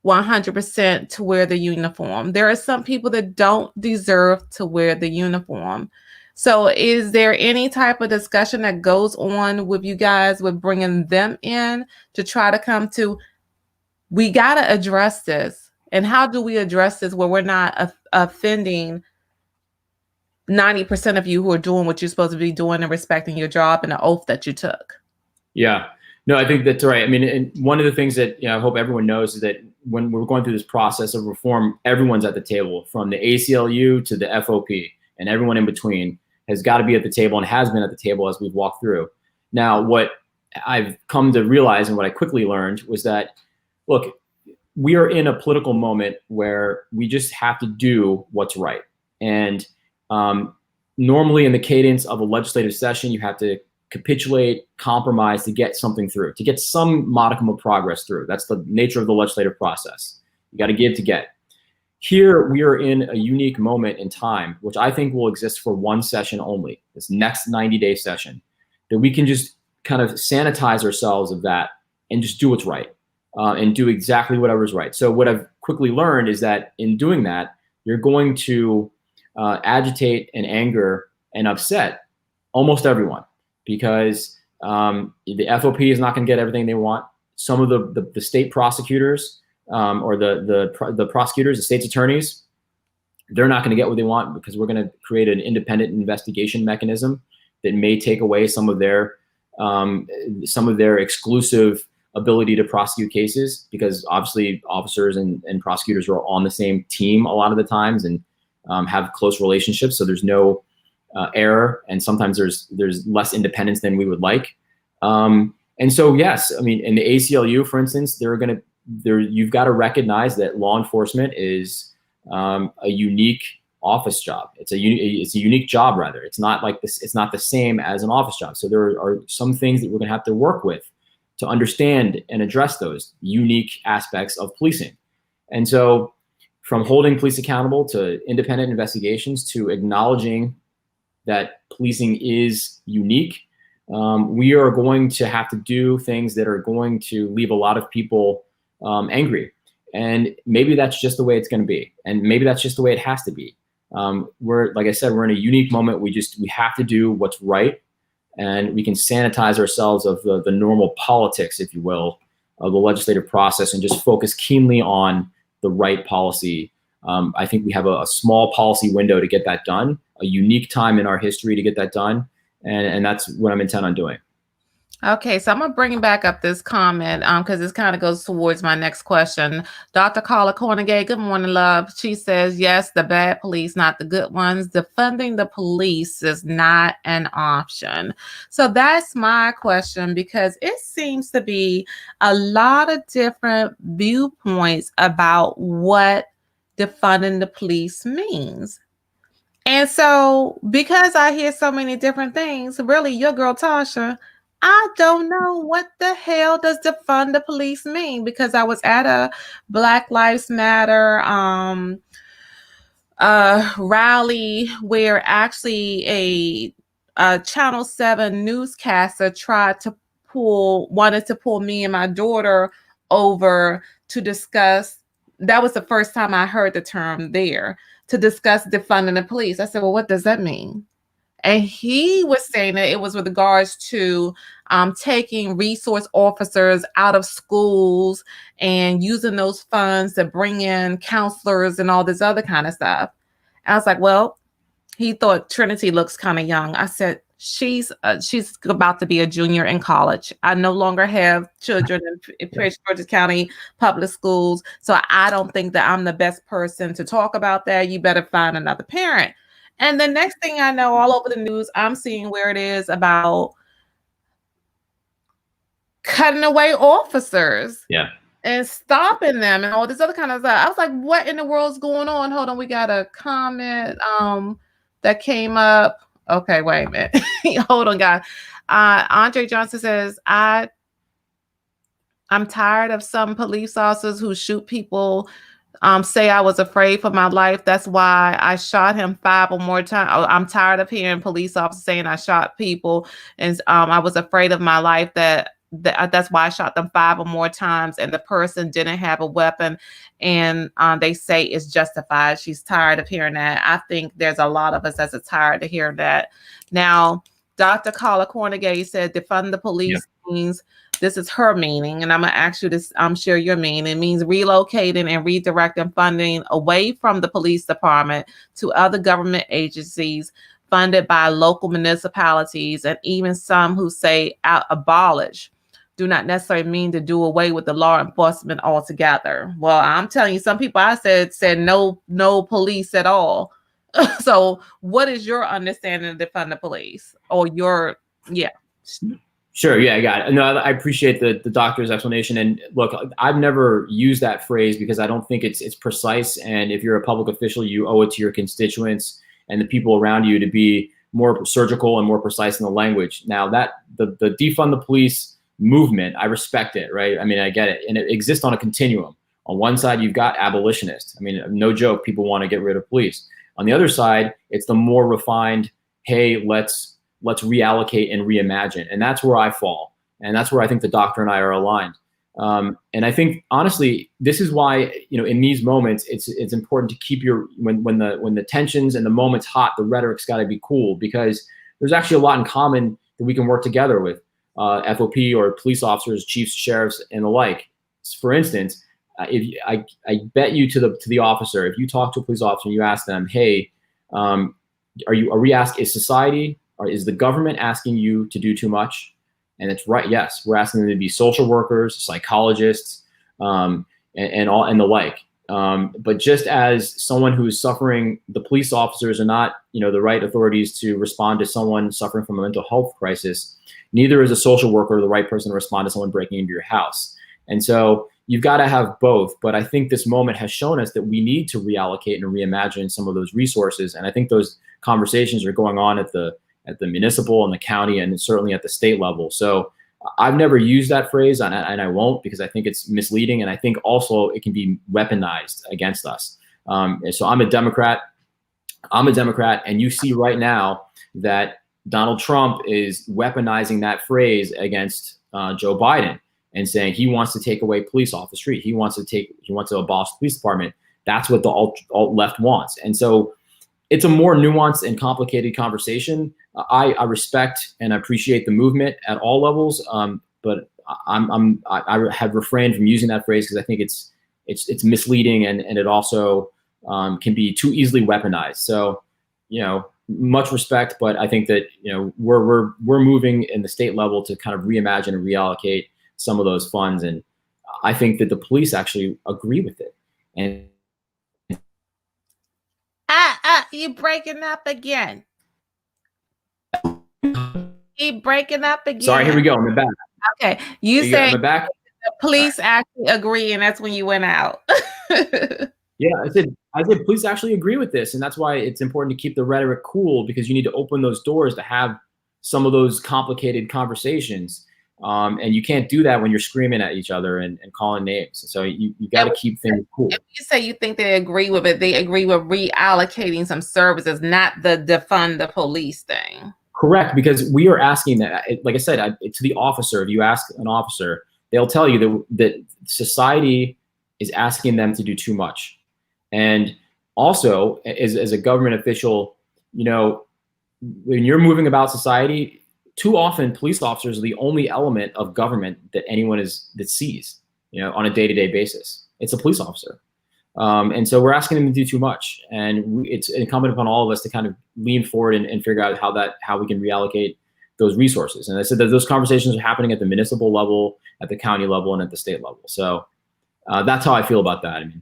Speaker 2: 100% to wear the uniform. There are some people that don't deserve to wear the uniform. So is there any type of discussion that goes on with you guys with bringing them in to try to come to, we got to address this? And how do we address this where we're not offending 90% of you who are doing what you're supposed to be doing and respecting your job and the oath that you took?
Speaker 3: Yeah, no, I think that's right. I mean, and one of the things that I hope everyone knows is that when we're going through this process of reform, everyone's at the table, from the ACLU to the FOP, and everyone in between has got to be at the table and has been at the table as we've walked through. Now, what I've come to realize and what I quickly learned was that, look, we are in a political moment where we just have to do what's right. And normally in the cadence of a legislative session, you have to capitulate, compromise to get something through, to get some modicum of progress through. That's the nature of the legislative process. You got to give to get. Here, we are in a unique moment in time, which I think will exist for one session only, this next 90-day session, that we can just kind of sanitize ourselves of that and just do what's right, and do exactly whatever's right. So what I've quickly learned is that in doing that, you're going to agitate and anger and upset almost everyone, because the FOP is not going to get everything they want. Some of the state prosecutors, or the prosecutors, the state's attorneys, they're not going to get what they want, because we're going to create an independent investigation mechanism that may take away some of their exclusive ability to prosecute cases, because obviously officers and prosecutors are on the same team a lot of the times and have close relationships. So there's no error, and sometimes there's less independence than we would like. And so, yes, I mean, in the ACLU, for instance, you've got to recognize that law enforcement is a unique office job. It's a unique job, rather. It's not like this. It's not the same as an office job. So there are some things that we're going to have to work with to understand and address those unique aspects of policing. And so, from holding police accountable to independent investigations to acknowledging that policing is unique, we are going to have to do things that are going to leave a lot of people angry. And maybe that's just the way it's going to be. And maybe that's just the way it has to be. Like I said, we're in a unique moment. We have to do what's right, and we can sanitize ourselves of the normal politics, if you will, of the legislative process, and just focus keenly on the right policy. I think we have a small policy window to get that done, a unique time in our history to get that done. And that's what I'm intent on doing.
Speaker 2: Okay, so I'm going to bring back up this comment because this kind of goes towards my next question. Dr. Carla Cornegay, good morning, love. She says, yes, the bad police, not the good ones. Defunding the police is not an option. So that's my question, because it seems to be a lot of different viewpoints about what defunding the police means. And so because I hear so many different things, really, your girl Tasha, I don't know what the hell does defund the police mean, because I was at a Black Lives Matter rally where actually a Channel 7 newscaster wanted to pull me and my daughter over to discuss. That was the first time I heard the term there, to discuss defunding the police. I said, well, what does that mean? And he was saying that it was with regards to taking resource officers out of schools and using those funds to bring in counselors and all this other kind of stuff. And I was like, well, he thought Trinity looks kind of young. I said, she's about to be a junior in college. I no longer have children in Prince George's County public schools, so I don't think that I'm the best person to talk about that. You better find another parent. And the next thing I know, all over the news, I'm seeing where it is about cutting away officers.
Speaker 3: Yeah.
Speaker 2: And stopping them and all this other kind of stuff. I was like, what in the world's going on? Hold on, we got a comment that came up. Okay, wait a minute. Hold on, guys. Andre Johnson says, I'm tired of some police officers who shoot people, say I was afraid for my life. That's why I shot him 5 or more times. I'm tired of hearing police officers saying I shot people and I was afraid of my life. That's why I shot them 5 or more times, and the person didn't have a weapon, and they say it's justified. She's tired of hearing that. I think there's a lot of us that's tired of hearing that. Now, Dr. Carla Cornegay said defund the police means, this is her meaning, and I'm gonna ask you this, I'm sure your meaning. It means relocating and redirecting funding away from the police department to other government agencies funded by local municipalities, and even some who say abolish do not necessarily mean to do away with the law enforcement altogether. Well, I'm telling you, some people I said no police at all. So what is your understanding of defund the police, or your,
Speaker 3: Sure. Yeah, I got it. No, I appreciate the doctor's explanation. And look, I've never used that phrase because I don't think it's precise. And if you're a public official, you owe it to your constituents and the people around you to be more surgical and more precise in the language. Now, that the defund the police movement, I respect it, right? I mean, I get it. And it exists on a continuum. On one side, you've got abolitionists. I mean, no joke, people want to get rid of police. On the other side, it's the more refined, hey, let's reallocate and reimagine. And that's where I fall. And that's where I think the doctor and I are aligned. And I think, honestly, this is why, in these moments, it's important to keep when the tensions and the moment's hot, the rhetoric's got to be cool, because there's actually a lot in common that we can work together with FOP or police officers, chiefs, sheriffs, and the like. For instance, if I bet you to the officer, if you talk to a police officer and you ask them, hey, is society, or is the government asking you to do too much? And it's right. Yes, we're asking them to be social workers, psychologists, and the like. But just as someone who is suffering, the police officers are not, the right authorities to respond to someone suffering from a mental health crisis. Neither is a social worker the right person to respond to someone breaking into your house. And so you've got to have both. But I think this moment has shown us that we need to reallocate and reimagine some of those resources. And I think those conversations are going on at the municipal and the county, and certainly at the state level. So I've never used that phrase, and I won't, because I think it's misleading. And I think also it can be weaponized against us. And so I'm a Democrat, and you see right now that Donald Trump is weaponizing that phrase against Joe Biden and saying he wants to take away police off the street. He wants to abolish the police department. That's what the alt left wants. And so it's a more nuanced and complicated conversation. I respect and appreciate the movement at all levels, but I have refrained from using that phrase because I think it's misleading, and it also can be too easily weaponized. So, much respect, but I think that we're moving in the state level to kind of reimagine and reallocate some of those funds, and I think that the police actually agree with it. And
Speaker 2: you breaking up again. Keep breaking up again.
Speaker 3: Sorry, here we go. I'm back.
Speaker 2: Okay, you say
Speaker 3: I'm back.
Speaker 2: The police actually agree, and that's when you went out.
Speaker 3: Yeah, I said police actually agree with this, and that's why it's important to keep the rhetoric cool, because you need to open those doors to have some of those complicated conversations, and you can't do that when you're screaming at each other and calling names. So you got to keep things cool.
Speaker 2: If you say you think they agree with it, they agree with reallocating some services, not the defund the police thing.
Speaker 3: Correct, because we are asking that. Like I said, to the officer, if you ask an officer, they'll tell you that society is asking them to do too much. And also, as a government official, you know, when you're moving about society, too often police officers are the only element of government that anyone that sees, you know, on a day-to-day basis. It's a police officer. And so we're asking them to do too much. And it's incumbent upon all of us to kind of lean forward and figure out how we can reallocate those resources. And I said that those conversations are happening at the municipal level, at the county level, and at the state level. So that's how I feel about that. I mean,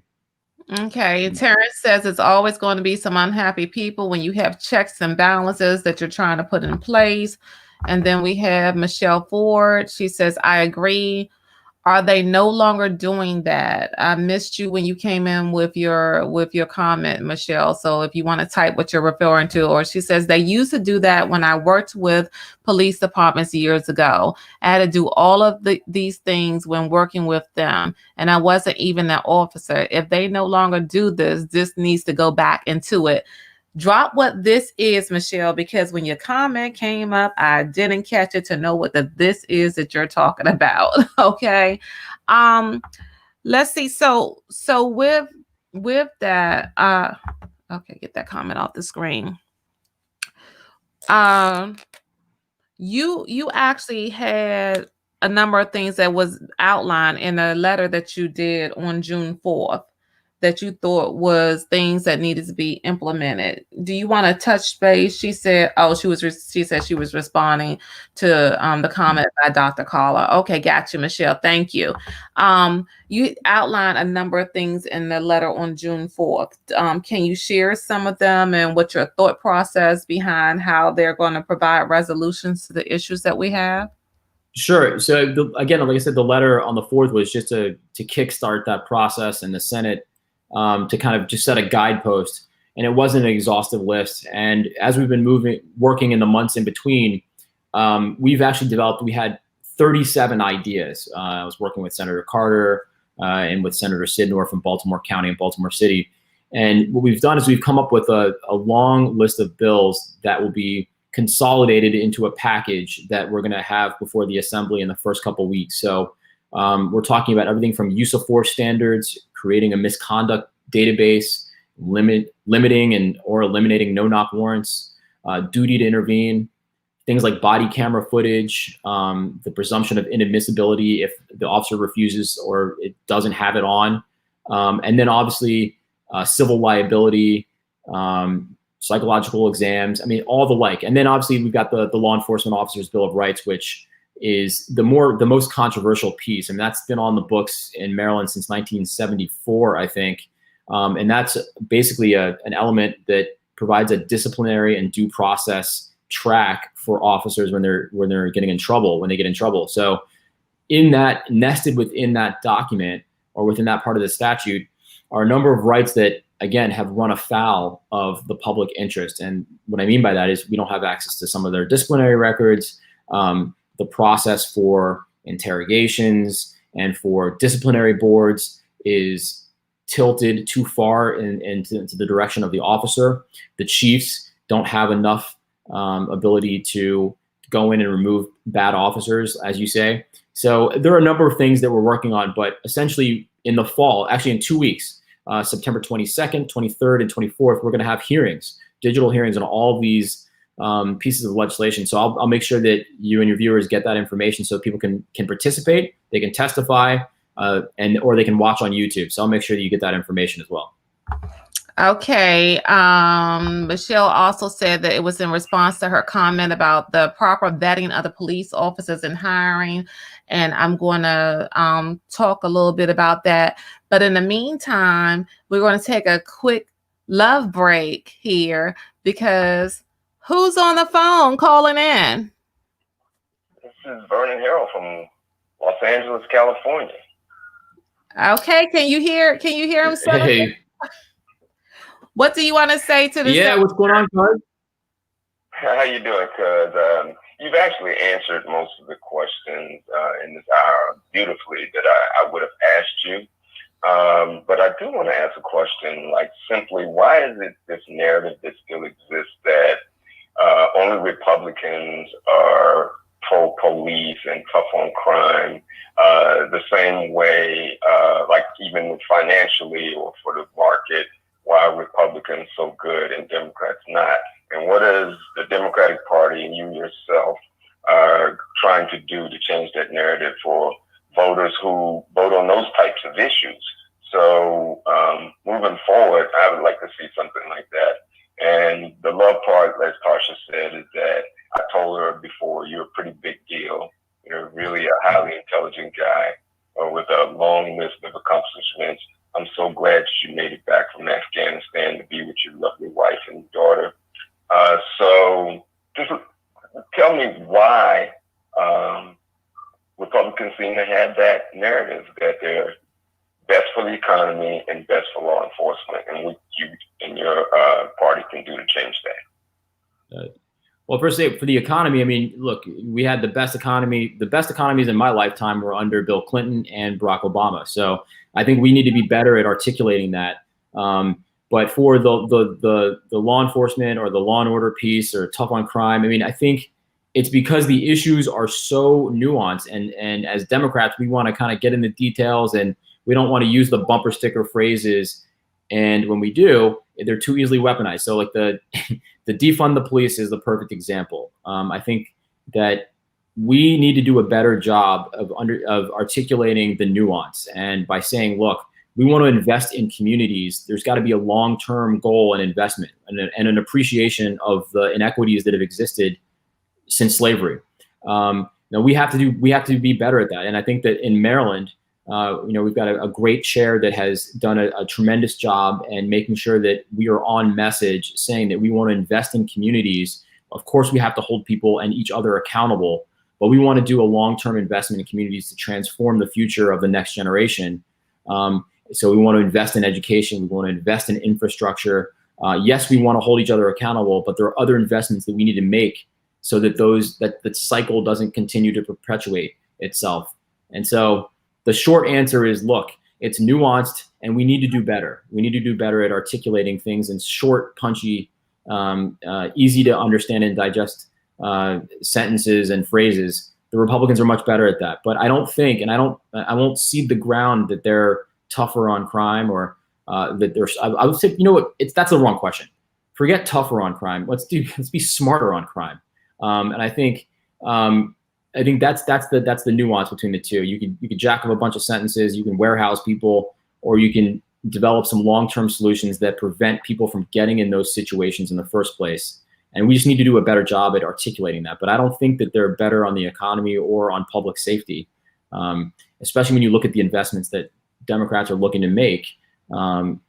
Speaker 2: okay. Terrence says it's always going to be some unhappy people when you have checks and balances that you're trying to put in place. And then we have Michelle Ford. She says, I agree. Are they no longer doing that? I missed you when you came in with your comment, Michelle. So if you want to type what you're referring to, or she says they used to do that when I worked with police departments years ago. I had to do all of these things when working with them, and I wasn't even an officer. If they no longer do this, this needs to go back into it. Drop what this is, Michelle, because when your comment came up, I didn't catch it to know what this is that you're talking about. Okay. Let's see. So with that, okay, get that comment off the screen. You actually had a number of things that was outlined in a letter that you did on June 4th. That you thought was things that needed to be implemented. Do you want to touch base? She said, she said she was responding to the comment by Dr. Carla. Okay, got you, Michelle. Thank you. You outlined a number of things in the letter on June 4th. Can you share some of them and what your thought process behind how they're going to provide resolutions to the issues that we have?
Speaker 3: Sure. So again, like I said, the letter on the 4th was just to kickstart that process, and the Senate to kind of just set a guidepost, and it wasn't an exhaustive list. And as we've been working in the months in between, we've actually we had 37 ideas. I was working with Senator Carter and with Senator Sidnor from Baltimore County and Baltimore City. And what we've done is we've come up with a long list of bills that will be consolidated into a package that we're going to have before the assembly in the first couple of weeks. So we're talking about everything from use of force standards, creating a misconduct database, limiting or eliminating no-knock warrants, duty to intervene, things like body camera footage, the presumption of inadmissibility if the officer refuses or it doesn't have it on, and then obviously civil liability, psychological exams, I mean, all the like. And then obviously we've got the Law Enforcement Officers Bill of Rights, which is the most controversial piece. And that's been on the books in Maryland since 1974, I think. And that's basically an element that provides a disciplinary and due process track for officers when they're getting in trouble, when they get in trouble. So in that, nested within that document or within that part of the statute are a number of rights that, again, have run afoul of the public interest. And what I mean by that is we don't have access to some of their disciplinary records, the process for interrogations and for disciplinary boards is tilted too far into the direction of the officer. The chiefs don't have enough ability to go in and remove bad officers, as you say. So there are a number of things that we're working on, but essentially in the fall, actually in 2 weeks, September 22nd, 23rd, and 24th, we're going to have hearings, digital hearings on all these pieces of legislation. So I'll make sure that you and your viewers get that information so people can participate, they can testify, or they can watch on YouTube. So I'll make sure that you get that information as well.
Speaker 2: Okay. Michelle also said that it was in response to her comment about the proper vetting of the police officers and hiring. And I'm going to talk a little bit about that. But in the meantime, we're going to take a quick love break here because who's on the phone calling in?
Speaker 4: This is Vernon Harrell from Los Angeles, California.
Speaker 2: Okay. Can you hear him?
Speaker 3: Hey.
Speaker 2: What do you want to say to the
Speaker 3: Yeah, what's going on, Card?
Speaker 4: How you doing, Cuz? You've actually answered most of the questions in this hour beautifully that I would have asked you. But I do want to ask a question, like simply, why is it this narrative that still exists that only Republicans are pro-police and tough on crime, the same way, like even financially or for the market, why are Republicans so good and Democrats not? And what is the Democratic Party and you yourself are trying to do to change that narrative for voters who vote on those types of issues? So moving forward, I would like to see something like that. And the love part, as Tasha said, is that I told her before, you're a pretty big deal. You're really a highly intelligent guy with a long list of accomplishments. I'm so glad that you made it back from Afghanistan to be with your lovely wife and daughter. So just tell me why Republicans seem to have that narrative that they're best for the economy and best for law enforcement, and what you and your party can do to change that.
Speaker 3: Well, first, for the economy, I mean, look, we had the best economy. The best economies in my lifetime were under Bill Clinton and Barack Obama. So I think we need to be better at articulating that. But for the law enforcement or the law and order piece or tough on crime, I mean, I think it's because the issues are so nuanced, and as Democrats, we want to kind of get in the details, and we don't want to use the bumper sticker phrases. And when we do, they're too easily weaponized. So like the defund the police is the perfect example. I think that we need to do a better job of articulating the nuance, and by saying, look, we want to invest in communities. There's got to be a long-term goal and investment and an appreciation of the inequities that have existed since slavery. Now we have to be better at that. And I think that in Maryland, we've got a great chair that has done a tremendous job and making sure that we are on message, saying that we want to invest in communities. Of course, we have to hold people and each other accountable, but we want to do a long-term investment in communities to transform the future of the next generation. So we want to invest in education. We want to invest in infrastructure. Yes, we want to hold each other accountable, but there are other investments that we need to make so that that cycle doesn't continue to perpetuate itself. And so the short answer is, look, it's nuanced and we need to do better. We need to do better at articulating things in short, punchy, easy to understand and digest sentences and phrases. The Republicans are much better at that. But I don't think, and I won't cede the ground that they're tougher on crime or that they're, I would say, you know what, that's the wrong question. Forget tougher on crime. Let's be smarter on crime. And I think that's the nuance between the two. You can jack up a bunch of sentences, you can warehouse people, or you can develop some long-term solutions that prevent people from getting in those situations in the first place. And we just need to do a better job at articulating that. But I don't think that they're better on the economy or on public safety, especially when you look at the investments that Democrats are looking to make.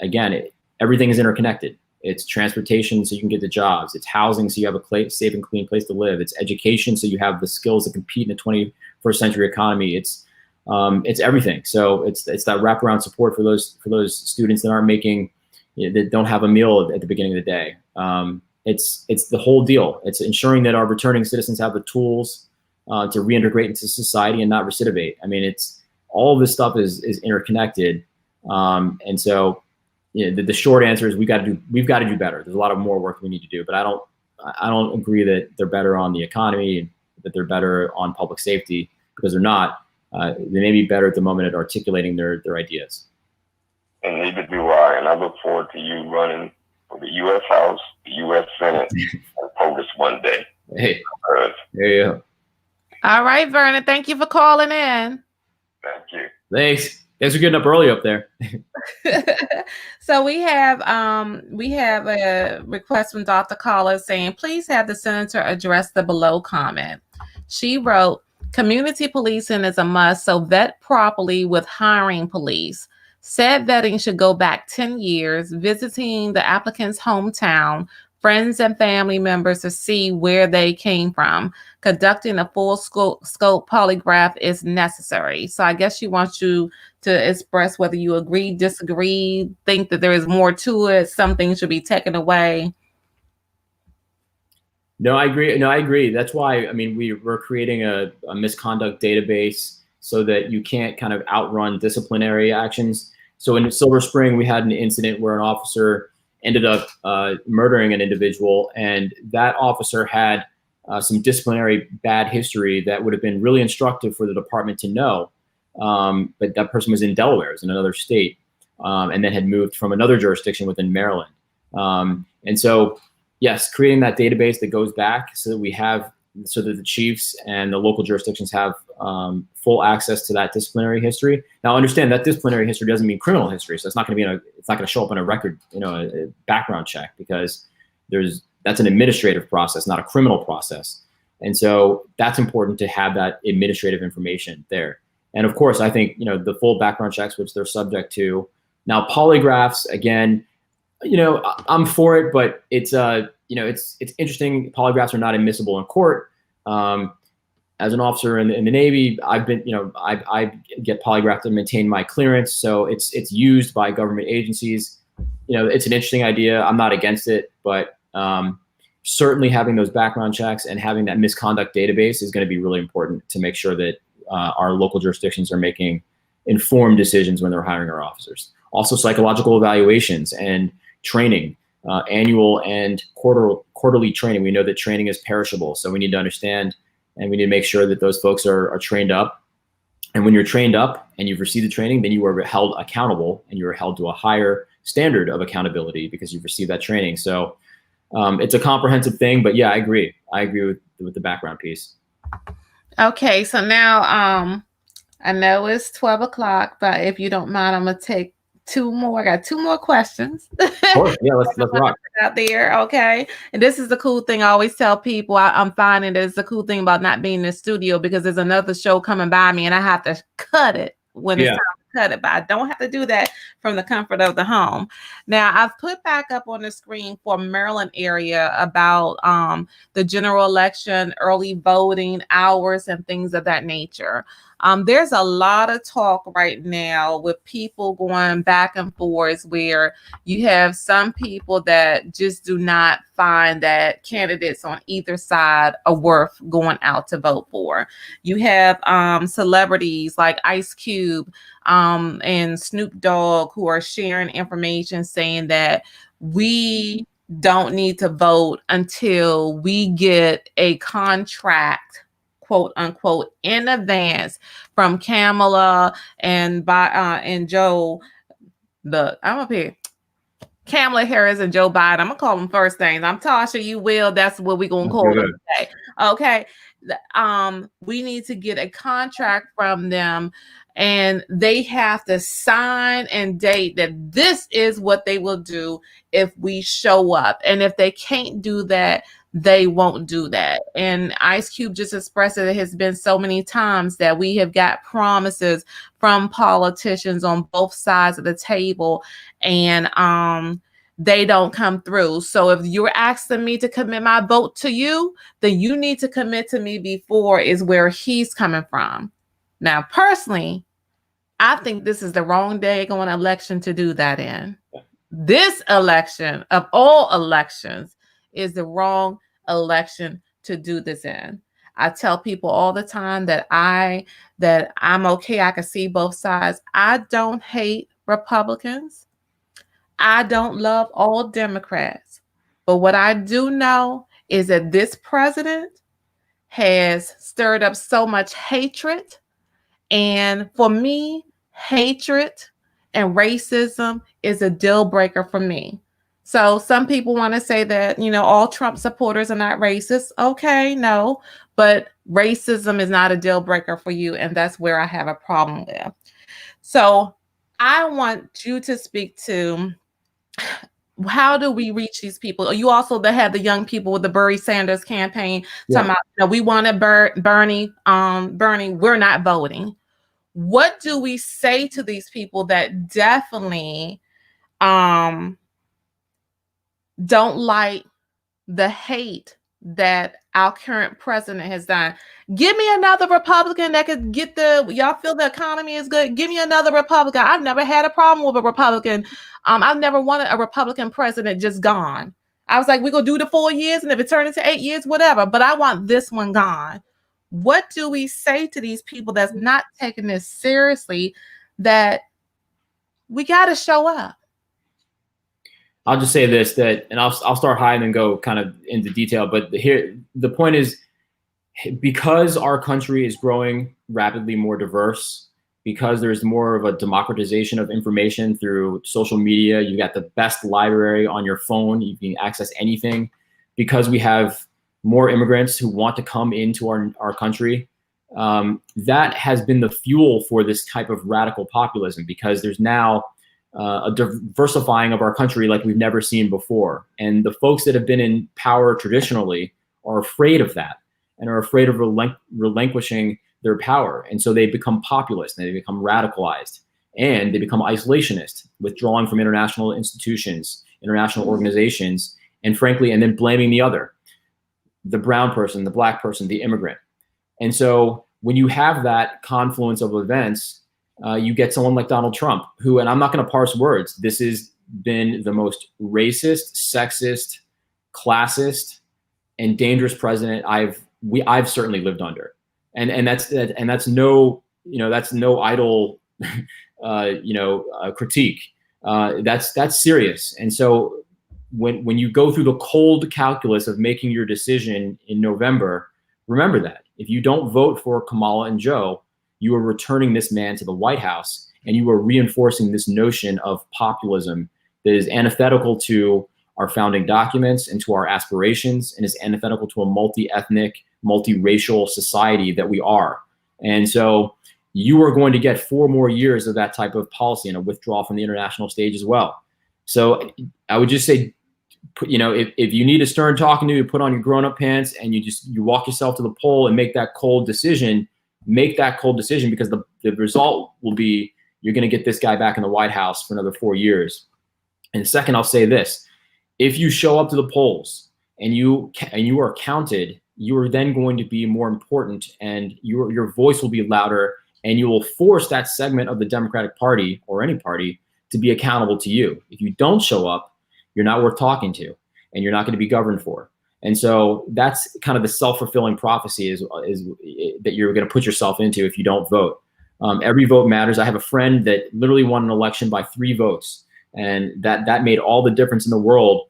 Speaker 3: Again, everything is interconnected. It's transportation so you can get the jobs. It's housing so you have a safe and clean place to live. It's education so you have the skills to compete in a 21st century economy. It's everything. So it's that wraparound support for those students that aren't making, that don't have a meal at the beginning of the day. It's the whole deal. It's ensuring that our returning citizens have the tools to reintegrate into society and not recidivate. I mean, all of this stuff is interconnected. And so, the short answer is we've got to do better. There's a lot of more work we need to do, but I don't agree that they're better on the economy and that they're better on public safety, because they're not. They may be better at the moment at articulating their ideas.
Speaker 4: And neither do I. And I look forward to you running for the U.S. House, the U.S. Senate, and POTUS one day.
Speaker 3: Hey, there you go.
Speaker 2: All right, Vernon. Thank you for calling in.
Speaker 4: Thank you.
Speaker 3: Thanks for getting up early up there.
Speaker 2: So we have a request from Dr. Collins saying, please have the senator address the below comment. She wrote, community policing is a must, so vet properly with hiring police. Said vetting should go back 10 years, visiting the applicant's hometown, friends and family members to see where they came from. Conducting a full scope polygraph is necessary. So I guess she wants you to express whether you agree, disagree, think that there is more to it, some things should be taken away.
Speaker 3: No, I agree. That's why, I mean, we're creating a misconduct database so that you can't kind of outrun disciplinary actions. So in Silver Spring, we had an incident where an officer ended up murdering an individual, and that officer had some disciplinary bad history that would have been really instructive for the department to know. but that person was in Delaware, was in another state, and then had moved from another jurisdiction within Maryland. And so, yes, creating that database that goes back so that the chiefs and the local jurisdictions have full access to that disciplinary history. Now, understand that disciplinary history doesn't mean criminal history, so it's not going to show up in a record, a background check, because that's an administrative process, not a criminal process. And so that's important to have that administrative information there. And of course, I think, the full background checks, which they're subject to. Now, polygraphs, again, I'm for it, but it's interesting. Polygraphs are not admissible in court. As an officer in the Navy, I've been, I get polygraphed to maintain my clearance. So it's used by government agencies. It's an interesting idea. I'm not against it, but certainly having those background checks and having that misconduct database is going to be really important to make sure that our local jurisdictions are making informed decisions when they're hiring our officers. Also, psychological evaluations and training, annual and quarterly training. We know that training is perishable, so we need to understand and we need to make sure that those folks are trained up. And when you're trained up and you've received the training, then you are held accountable and you're held to a higher standard of accountability because you've received that training. So it's a comprehensive thing, but yeah, I agree with the background piece.
Speaker 2: Okay, so now I know it's 12 o'clock, but if you don't mind, I'm gonna take two more. I got two more questions.
Speaker 3: Of course, yeah, let's rock
Speaker 2: out there. Okay, and this is the cool thing I always tell people. I'm finding there's the cool thing about not being in the studio, because there's another show coming by me and I have to cut it when it's time to cut it, but I don't have to do that from the comfort of the home. Now, I've put back up on the screen for Maryland area about the general election, early voting hours, and things of that nature. There's a lot of talk right now with people going back and forth where you have some people that just do not find that candidates on either side are worth going out to vote for. You have celebrities like Ice Cube and Snoop Dogg who are sharing information saying that we don't need to vote until we get a contract, quote unquote, in advance from Kamala and Joe. I'm up here. Kamala Harris and Joe Biden. I'm gonna call them first names. I'm Tasha. You will. That's what we're gonna call them today. Okay. We need to get a contract from them, and they have to sign and date that this is what they will do if we show up. And if they can't do that, they won't do that. And Ice Cube just expressed that it has been so many times that we have got promises from politicians on both sides of the table, and they don't come through. So if you're asking me to commit my vote to you, then you need to commit to me before, is where he's coming from. Now, personally, I think this is the wrong day on election to do that in. This election of all elections is the wrong election to do this in. I tell people all the time that I'm okay. I can see both sides. I don't hate Republicans. I don't love all Democrats. But what I do know is that this president has stirred up so much hatred. And for me, hatred and racism is a deal breaker for me. So some people want to say that, all Trump supporters are not racist. Okay, no, but racism is not a deal breaker for you. And that's where I have a problem with. So I want you to speak to, how do we reach these people? You also had the young people with the Bernie Sanders campaign talking about, we wanted Bernie, we're not voting. What do we say to these people that definitely don't like the hate that our current president has done? Give me another Republican that could get y'all feel the economy is good. Give me another Republican. I've never had a problem with a Republican. I've never wanted a Republican president just gone. I was like, we're going to do the 4 years, and if it turned into 8 years, whatever. But I want this one gone. What do we say to these people that's not taking this seriously, that we got to show up?
Speaker 3: I'll just say this, and I'll start high and then go kind of into detail. But here, the point is, because our country is growing rapidly more diverse, because there's more of a democratization of information through social media. You got the best library on your phone. You can access anything. Because we have more immigrants who want to come into our country, that has been the fuel for this type of radical populism, because there's now a diversifying of our country like we've never seen before. And the folks that have been in power traditionally are afraid of that and are afraid of relinquishing their power. And so they become populist, and they become radicalized, and they become isolationist, withdrawing from international institutions, international organizations, and frankly, and then blaming the other, the brown person, the black person, the immigrant. And so when you have that confluence of events, you get someone like Donald Trump, who, and I'm not going to parse words, this has been the most racist, sexist, classist, and dangerous president I've certainly lived under. And that's no, that's no idle, critique. That's serious. And so when you go through the cold calculus of making your decision in November, remember that if you don't vote for Kamala and Joe, you are returning this man to the White House, and you are reinforcing this notion of populism that is antithetical to our founding documents and to our aspirations, and is antithetical to a multi-ethnic, multiracial society that we are. And so you are going to get 4 more years of that type of policy and a withdrawal from the international stage as well. So I would just say, if you need a stern talking to, you put on your grown-up pants and you walk yourself to the poll and make that cold decision. Make that cold decision, because the result will be you're going to get this guy back in the White House for another 4 years. And second, I'll say this: if you show up to the polls and you are counted, you are then going to be more important, and your voice will be louder, and you will force that segment of the Democratic Party, or any party, to be accountable to you. If you don't show up, you're not worth talking to, and you're not going to be governed for. And so that's kind of the self-fulfilling prophecy is that you're going to put yourself into if you don't vote. Every vote matters. I have a friend that literally won an election by 3 votes, and that made all the difference in the world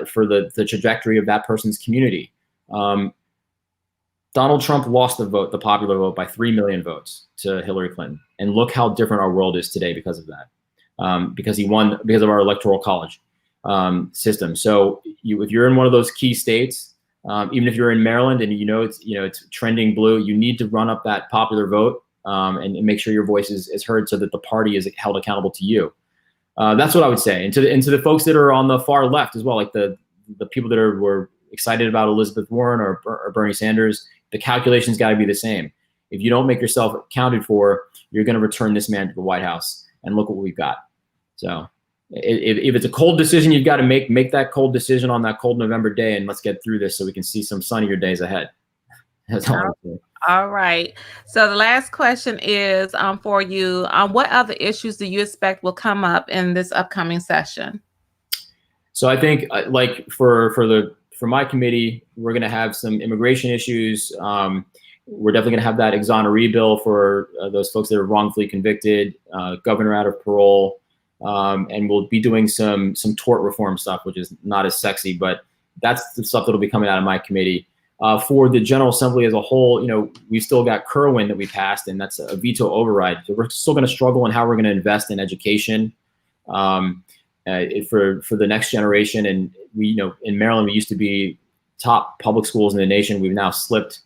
Speaker 3: for the trajectory of that person's community. Donald Trump lost the popular vote by 3 million votes to Hillary Clinton, and look how different our world is today because of that. Because he won because of our electoral college system. So if you're in one of those key states, even if you're in Maryland and it's trending blue, you need to run up that popular vote and make sure your voice is heard, so that the party is held accountable to you. That's what I would say. And to the folks that are on the far left as well, like the people that were excited about Elizabeth Warren or Bernie Sanders, the calculation's got to be the same. If you don't make yourself accounted for, you're going to return this man to the White House, and look what we've got. So if it's a cold decision you've got to make that cold decision on that cold November day, and let's get through this so we can see some sunnier days ahead. That's all I'm saying.
Speaker 2: All right. So the last question is for you. What other issues do you expect will come up in this upcoming session?
Speaker 3: So I think like for my committee, we're going to have some immigration issues. We're definitely going to have that exoneree bill for those folks that are wrongfully convicted, governor out of parole. And we'll be doing some tort reform stuff, which is not as sexy, but that's the stuff that'll be coming out of my committee. For the General Assembly as a whole, we've still got Kerwin that we passed, and that's a veto override. So we're still going to struggle on how we're going to invest in education for the next generation. And in Maryland, we used to be top public schools in the nation. We've now slipped,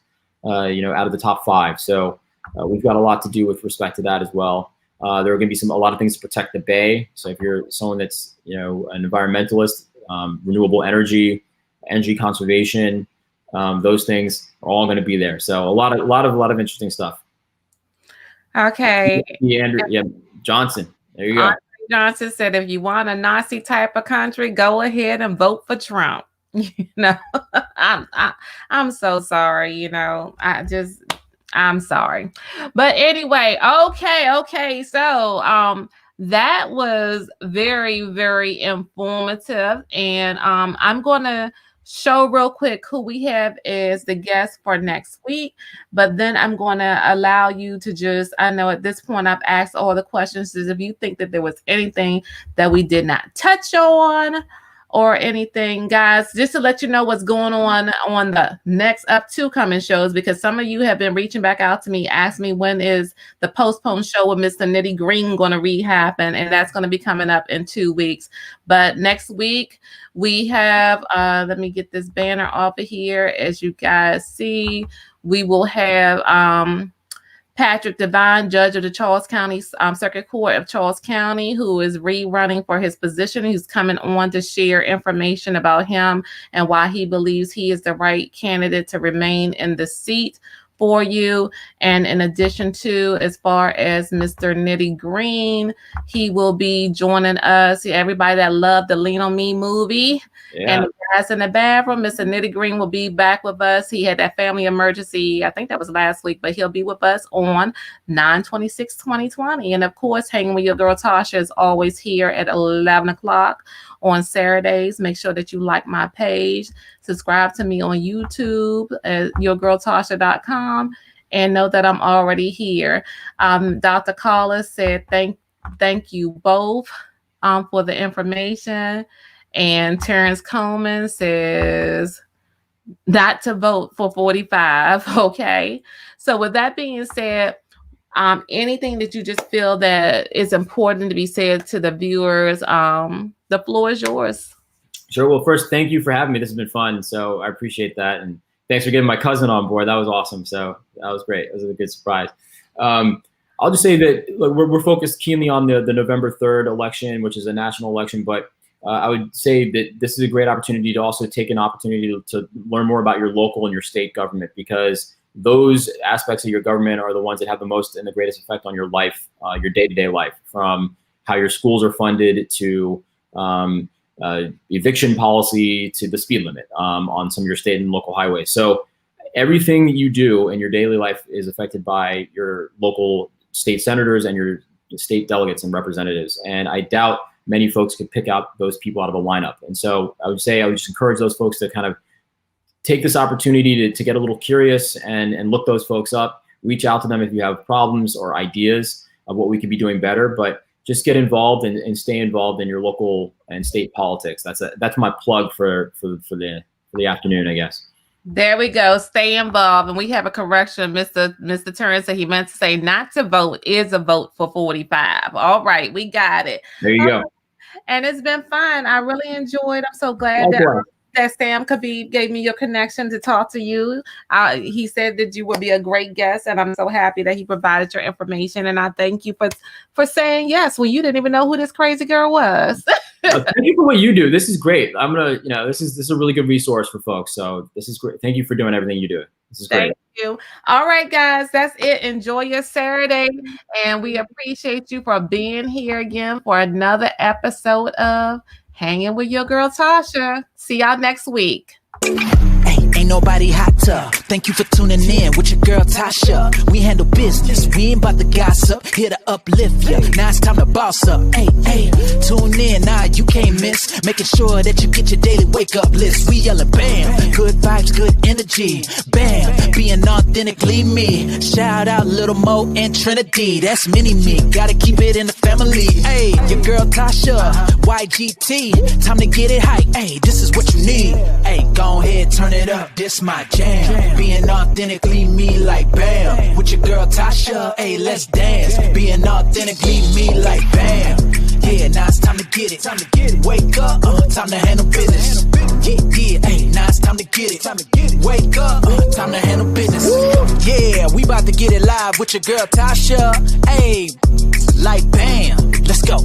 Speaker 3: out of the top 5. So we've got a lot to do with respect to that as well. There are going to be a lot of things to protect the Bay. So if you're someone that's, an environmentalist, renewable energy conservation, those things are all going to be there. So a lot of interesting stuff.
Speaker 2: Okay.
Speaker 3: Johnson. There you go.
Speaker 2: Johnson said, if you want a Nazi type of country, go ahead and vote for Trump. I'm so sorry. I'm sorry. But anyway, okay. So that was very, very informative. And I'm going to show real quick who we have as the guest for next week. But then I'm going to allow you to I know at this point I've asked all the questions. If you think that there was anything that we did not touch on, or anything, guys, just to let you know what's going on the next upcoming shows, because some of you have been reaching back out to me, asking me when is the postponed show with Mr. Nitty Green going to happen, and that's going to be coming up in 2 weeks. But next week we have, let me get this banner off of here. As you guys see, we will have Patrick Devine, judge of the Charles County Circuit Court of Charles County, who is rerunning for his position. He's coming on to share information about him and why he believes he is the right candidate to remain in the seat for you. And in addition to, as far as Mr. Nitty Green, he will be joining us. Everybody that loved the Lean on Me movie, and the guys in the bathroom, Mr. Nitty Green will be back with us. He had that family emergency, I think that was last week, but he'll be with us on 9/26/2020. And of course, Hanging with Your Girl Tasha is always here at 11 o'clock on Saturdays. Make sure that you like my page, subscribe to me on YouTube at yourgirltasha.com, and know that I'm already here. Dr. Collis said thank you both for the information. And Terrence Coleman says not to vote for 45. Okay. So with that being said, anything that you just feel that is important to be said to the viewers, the floor is yours.
Speaker 3: Sure. Well, first, thank you for having me. This has been fun. So I appreciate that. And thanks for getting my cousin on board. That was awesome. So that was great. It was a good surprise. I'll just say that we're focused keenly on the November 3rd election, which is a national election. But I would say that this is a great opportunity to also take an opportunity to learn more about your local and your state government, because those aspects of your government are the ones that have the most and the greatest effect on your life, your day-to-day life, from how your schools are funded to eviction policy to the speed limit on some of your state and local highways. So everything that you do in your daily life is affected by your local state senators and your state delegates and representatives. And I doubt many folks could pick out those people out of a lineup. And so I would just encourage those folks to kind of take this opportunity to get a little curious and look those folks up, reach out to them if you have problems or ideas of what we could be doing better, but just get involved and stay involved in your local and state politics. That's my plug for the afternoon, I guess.
Speaker 2: There we go. Stay involved. And we have a correction. Mr. Turner said he meant to say not to vote is a vote for 45. All right. We got it.
Speaker 3: There you go.
Speaker 2: And it's been fun. I really enjoyed. I'm so glad that Sam Khabib gave me your connection to talk to you. He said that you would be a great guest, and I'm so happy that he provided your information. And I thank you for saying yes when you didn't even know who this crazy girl was.
Speaker 3: Thank you for what you do. This is great. I'm gonna, this is a really good resource for folks. So this is great. Thank you for doing everything you do. This is great.
Speaker 2: Thank you. All right, guys, that's it. Enjoy your Saturday, and we appreciate you for being here again for another episode of Hanging with Your Girl Tasha. See y'all next week.
Speaker 1: Hey, ain't nobody hotter. Thank you for tuning in with your girl Tasha. We handle business, we ain't about to gossip. Here to uplift ya, now it's time to boss up. Hey, tune in, you can't miss. Making sure that you get your daily wake up list. We yelling bam, good vibes, good energy. Bam, being authentically me. Shout out Little Mo and Trinity, that's mini me. Gotta keep it in the family. Hey, your girl Tasha, YGT. Time to get it hype. Hey, this is what you need. Hey, go ahead, turn it up. This my jam. Being authentically me like bam. With your girl Tasha, hey, let's dance. Being authentically me like bam. Yeah, now it's time to get it. Wake up, time to handle business. Yeah, hey, now it's time to get it. Wake up, time to handle business. Yeah, we about to get it live with your girl Tasha. Hey, like bam. Let's go.